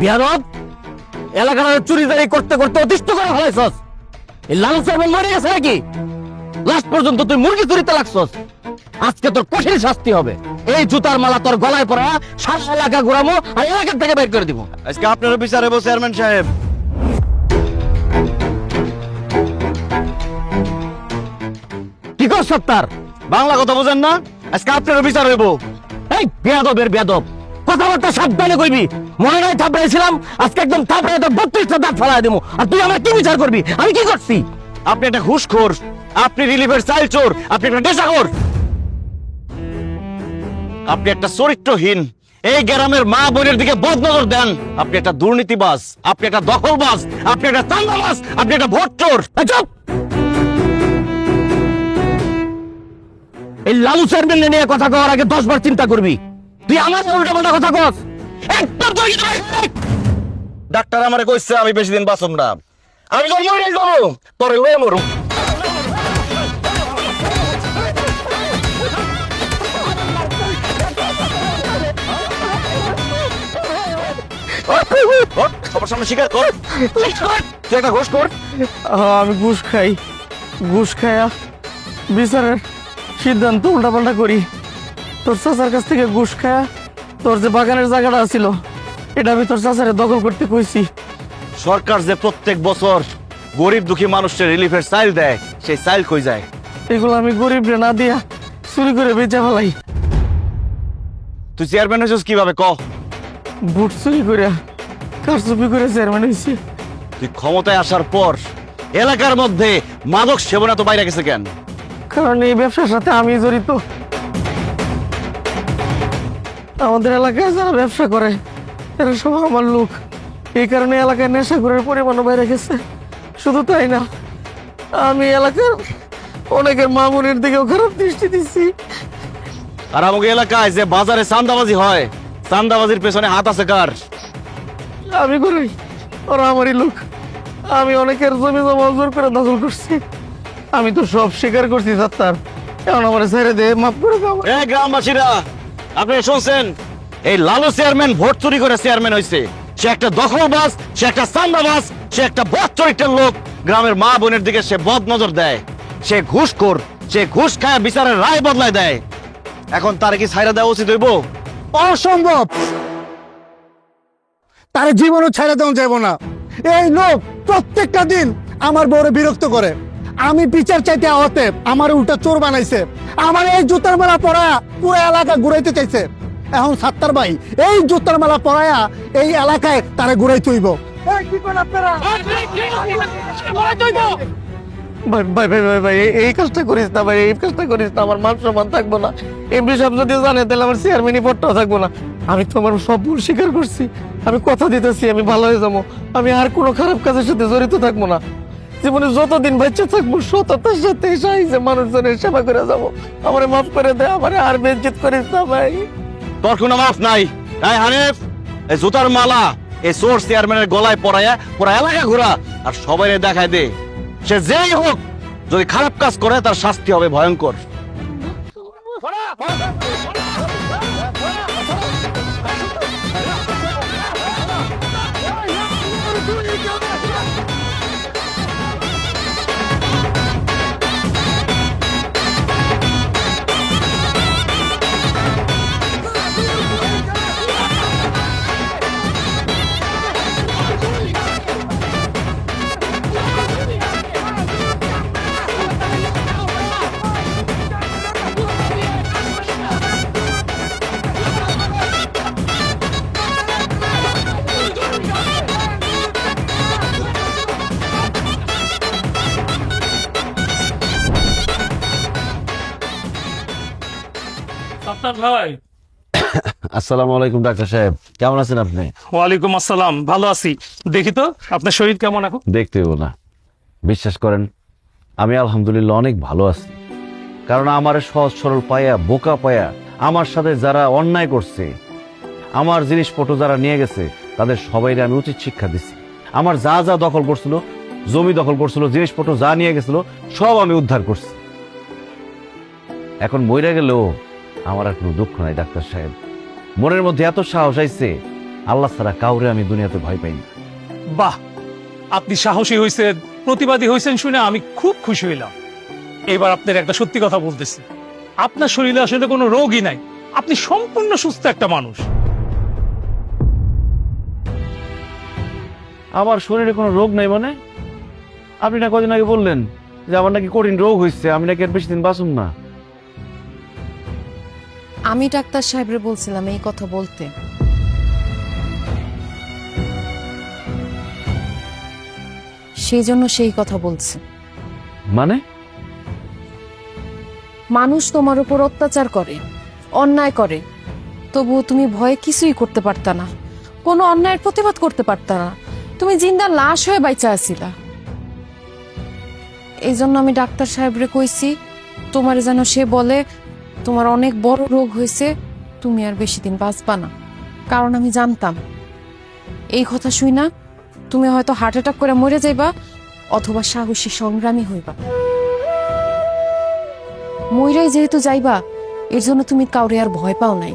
বিয়াদব, এলাকার চুরিদারি করতে করতে অতিষ্ঠ করে ফেলাইছস। এই লালু চেয়ারম্যান মরে গেছে নাকি? লাস্ট পর্যন্ত তুই মুরগি চুরিতে লাগছস। আজকে তোর কঠিন শাস্তি হবে। এই জুতার মালা তোর গলায় পরা, সারা এলাকা ঘুরামো আর এলাকা থেকে বের করে দিব। আজকে আপনার বিচার হইব চেয়ারম্যান সাহেব। কি কর সত্তার? বাংলা কথা বোঝেন না? আজকে আপনার বিচার হইব। এই বেয়াদবের বেয়াদব, কথাবার্তা সাবধানে কইবি। মনে নাই থাপড়াইছিলাম, আজকে একদম থাপড়াই তোর 32টা দাঁত ফেলাই দেবো। আর তুই আমার কি বিচার করবি? আমি কি করছি? আপনি একটা ঘুষখোর, আপনি রিলিফের চাইল চোর, আপনি একটা নেশাখোর, আপনি একটা চরিত্রহীন, এই গ্রামের মা বোনের দিকে বদনজর দেন। আপনি একটা দুর্নীতিবাজ, আপনি একটা দখলবাজ, আপনি একটা চাঁদাবাজ, আপনি একটা ভোট চোর। এই চুপ! এই লালু চেয়ারম্যান নিয়ে কথা কওয়ার আগে 10 বার চিন্তা করবি। তুই আমার উল্টাপাল্টা কথা কস, একদম তুই ডাক্তার আমারে কইছে আমি বেশি দিন বাঁচব না। আমি তোর মরে যাবো, তোরে লয়ে মরু। সবার সামনে স্বীকার কর, তুই একটা ঘোষ কর। আমি ঘুষ খাই, ঘুষ খায়া বিচারের সিদ্ধান্ত উল্টাপাল্টা করি। তোর চাচার কাছ থেকে ঘুষ খায়া তোর যে বাগানের জায়গাটা ছিল এটা আমি তোর চাচারে দখল করতে কইছি। সরকার যে প্রত্যেক বছর গরিব দুঃখী মানুষের রিলিফের চাইল দেয়, সেই চাইল কই যায়? এগুলো আমি গরিবরে না দিয়া চুরি করে বেচা ফেলাই। তুই চেয়ারম্যান হয়েছিস কিভাবে ক? বুট চুরি করে, কারচুপি করে চেয়ারম্যান হয়েছি। তুই ক্ষমতায় আসার পর এলাকার মধ্যে মাদক সেবনা তো বাইরে গেছে কেন? কারণ এই ব্যবসার সাথে আমি জড়িত। আমাদের এলাকায় যারা ব্যবসা করে এরা সব আমার লোক। এই কারণে এলাকায় নেশাখোরের পরিমাণও বেড়ে গেছে। শুধু তাই না, আমি এলাকার অনেকের মা বোনের দিকেও খারাপ দৃষ্টি দিচ্ছি। আর আমাকে এলাকায় যে বাজারে চাঁদাবাজি হয়, চাঁদাবাজির পেছনে হাত আছে কার? আমি করি, ওরা আমারই লোক। আমি অনেকের জমি জমা জোর করে দখল করছি। আমি তো সব স্বীকার করছি সত্তার। এখন আমার ছেড়ে দে, মাফ করে দাও। এই গ্রামবাসীরা, আপনি শুনছেন, এই লালু চেয়ারম্যান ভোট চুরি করে চেয়ারম্যান হয়েছে। সে একটা দখলবাজ, সে একটা চাঁদাবাজ, সে একটা বদ চরিত্রের লোক। গ্রামের মা বোনের দিকে সে বদ নজর দেয়, সে ঘুষখোর, সে ঘুষ খায় বিচারের রায় বদলায় দেয়। এখন তার কি ছাইরা দেওয়া উচিত হইব? অসম্ভব, তার জীবনও ছেড়ে দেওয়া যাবো না। এই লোক প্রত্যেকটা দিন আমার বউরে বিরক্ত করে। আমি বিচার চাইতে আওয়াতে আমার উল্টা চোর বানাইছে। আমার এই জুতার মালা পরায়া পুরো এলাকা ঘুরাইতে চাইছে। এখন সাত্তার ভাই এই জুতার মালা পরায়া এই এলাকায় তারা ঘুরাইতে হইব। কি করেন আপনারা? ভাই ভাই ভাই ভাই ভাই এই কাজটা করিস না ভাই, এই কাজটা করিস না। আমার মান সম্মান থাকবো না। এমপি সাহেব যদি জানে তাহলে আমার চেয়ারম্যানই পদটাও থাকবো না। আমি তো আমার সব ভুল স্বীকার করছি। আমি কথা দিতেছি আমি ভালো হয়ে যাবো। আমি আর কোনো খারাপ কাজের সাথে জড়িত থাকবো না। জীবনে যতদিন বাচ্চা থাকবো সততার সাথে সাহায্যে মানুষজনের সেবা করে যাবো। আমারে মাফ করে দে, আমারে আর বেজ্জিত করিস না ভাই। তোর কোনো মাফ নাই। এই হানিফ, এই জুতার মালা এই চোর চেয়ারম্যানের গলায় পরায়া পুরা এলাকা ঘোরা আর সবাই দেখায় দে, সে যেই হোক যদি খারাপ কাজ করে তার শাস্তি হবে ভয়ঙ্কর। সাত্তার ভাই। আসসালামু আলাইকুম ডাক্তার সাহেব, কেমন আছেন আপনি? ওয়ালাইকুম আসসালাম, ভালো আছি। দেখি তো আপনার শরীর কেমন এখন? দেখতে হইব না, বিশ্বাস করেন আমি আলহামদুলিল্লাহ অনেক ভালো আছি। কারণ আমার সহজ সরল পায়া বোকা পায়া আমার সাথে যারা অন্যায় করছে, আমার জিনিসপত্র যারা নিয়ে গেছে, তাদের সবাইকে আমি উচিত শিক্ষা দিচ্ছি। আমার যা যা দখল করছিল, জমি দখল করছিল, জিনিসপত্র যা নিয়ে গেছিল, সব আমি উদ্ধার করছি। এখন মইরা গেলেও আমার আর কোনো দুঃখ নাই ডাক্তার সাহেব। মনের মধ্যে এত সাহস আইছে, আল্লাহ ছাড়া কাউরে আমি দুনিয়াতে ভয় পাই না। বাহ, আপনি সাহসী হয়েছেন, প্রতিবাদী হয়েছেন শুনে আমি খুব খুশি হইলাম। এবার আপনার একটা সত্যি কথা বলতেছি, আপনার শরীরে আসলে কোনো রোগই নাই, আপনি সম্পূর্ণ সুস্থ একটা মানুষ। আমার শরীরে কোনো রোগ নাই মানে? আপনি না কদিন আগে বললেন যে আমার নাকি কঠিন রোগ হয়েছে, আমি নাকি আর বেশি দিন বাঁচুম না। আমি ডাক্তার সাহেবরে বলছিলাম এই কথা বলতে। সেই জন্য সেই কথা বলছে। মানে? মানুষ তোমার উপর অত্যাচার করে, অন্যায় করে, তবুও তুমি ভয়ে কিছুই করতে পারতা না, কোনো অন্যায়ের প্রতিবাদ করতে পারতা না। তুমি জিন্দা লাশ হয়ে বাইচা আছিলা। এই জন্য আমি ডাক্তার সাহেবরে কইছি তোমার যেন সে বলে তোমার অনেক বড় রোগ হয়েছে, তুমি আর বেশি দিন বাঁচবা না। কারণ আমি জানতাম এই কথা শুই না তুমি হয়তো হার্ট অ্যাটাক করে মরে যাইবা, অথবা সাহসী সংগ্রামী হইবা। মইরাই যেহেতু যাইবা, এর জন্য তুমি কাউরে আর ভয় পাও নাই।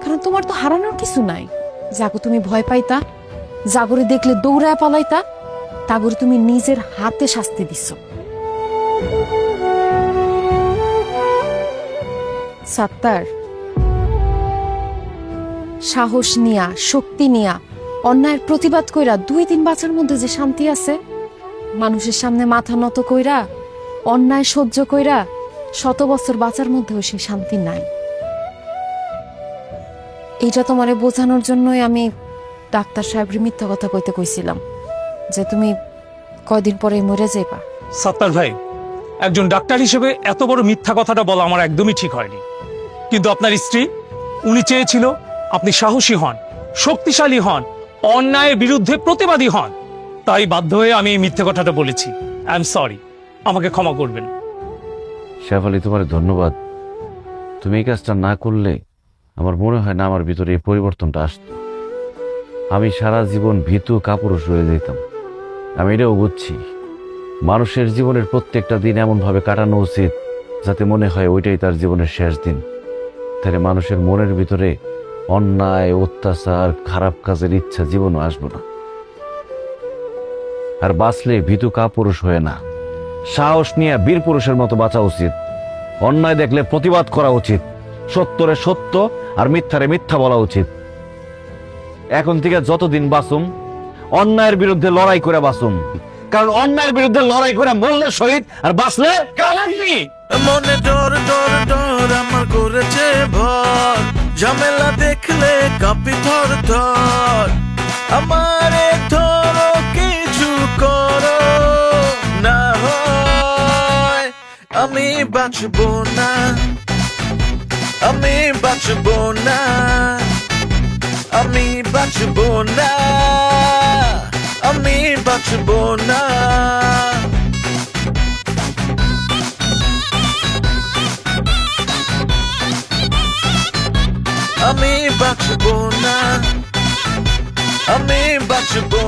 কারণ তোমার তো হারানোর কিছু নাই। যাগো তুমি ভয় পাইতা, জাগরে দেখলে দৌড়ায় পালাইতা, তাগরে তুমি নিজের হাতে শাস্তি দিচ্ছ। সাত্তার, সাহস নিয়া, শক্তি নিয়া, অন্যায়ের প্রতিবাদ কইরা 2 দিন বাঁচার মধ্যে যে শান্তি আছে, মানুষের সামনে মাথা নত কইরা, অন্যায় সহ্য কইরা 100 বছর বাঁচার মধ্যেও সেই শান্তি নাই। এইটা তোমারে বোঝানোর জন্যই আমি ডাক্তার সাহেবের মিথ্যা কথা কইতে কইছিলাম যে তুমি কয়দিন পরে মরে যাইবা। সাত্তার ভাই, একজন ডাক্তার হিসেবে এত বড় মিথ্যা কথাটা বলা আমার একদমই ঠিক হয়নি। কিন্তু আপনার স্ত্রী, উনি চেয়েছিল আপনি সাহসী হন, শক্তিশালী হন, অন্যায়ের বিরুদ্ধে প্রতিবাদী হন। তাই বাধ্য হয়ে আমি এই মিথ্যে কথাটা বলেছি। আই এম সরি, আমাকে ক্ষমা করবেন। শেফালি, তোমার ধন্যবাদ। তুমি এই কাজটা না করলে আমার মনে হয় না আমার ভিতরে এই পরিবর্তনটা আসতো। আমি সারা জীবন ভীতু কাপুরুষ রয়ে যেতাম। আমি এটাও বুঝছি মানুষের জীবনের প্রত্যেকটা দিন এমনভাবে কাটানো উচিত যাতে মনে হয় ওইটাই তার জীবনের শেষ দিন। তাহলে মানুষের মনের ভিতরে অন্যায়, অত্যাচার, খারাপ কাজের ইচ্ছা জীবনও আসবে না। আর বাঁচলে ভীতু কাপুরুষ হয়ে না, সাহস নিয়ে বীর পুরুষের মতো বাঁচা উচিত। অন্যায় দেখলে প্রতিবাদ করা উচিত, সত্যরে সত্য আর মিথ্যারে মিথ্যা বলা উচিত। এখন থেকে যতদিন বাঁচুম, অন্যায়ের বিরুদ্ধে লড়াই করে বাঁচুম। কারণ অন্যায়ের বিরুদ্ধে লড়াই করে মরলে শহীদ, আর বাঁচলে কালাঙ্গি। মনে ডর ডর ডর আমার করেছে ভর, ঝামেলা দেখলে কাঁপি থর থর। আমারে ধরো কিছু করো না হয় আমি বাঁচবো না, আমি বাঁচবো না, আমি বাঁচবো না, আমি বাঁচবো না। আমি বাঁচবো না, আমি বাঁচবো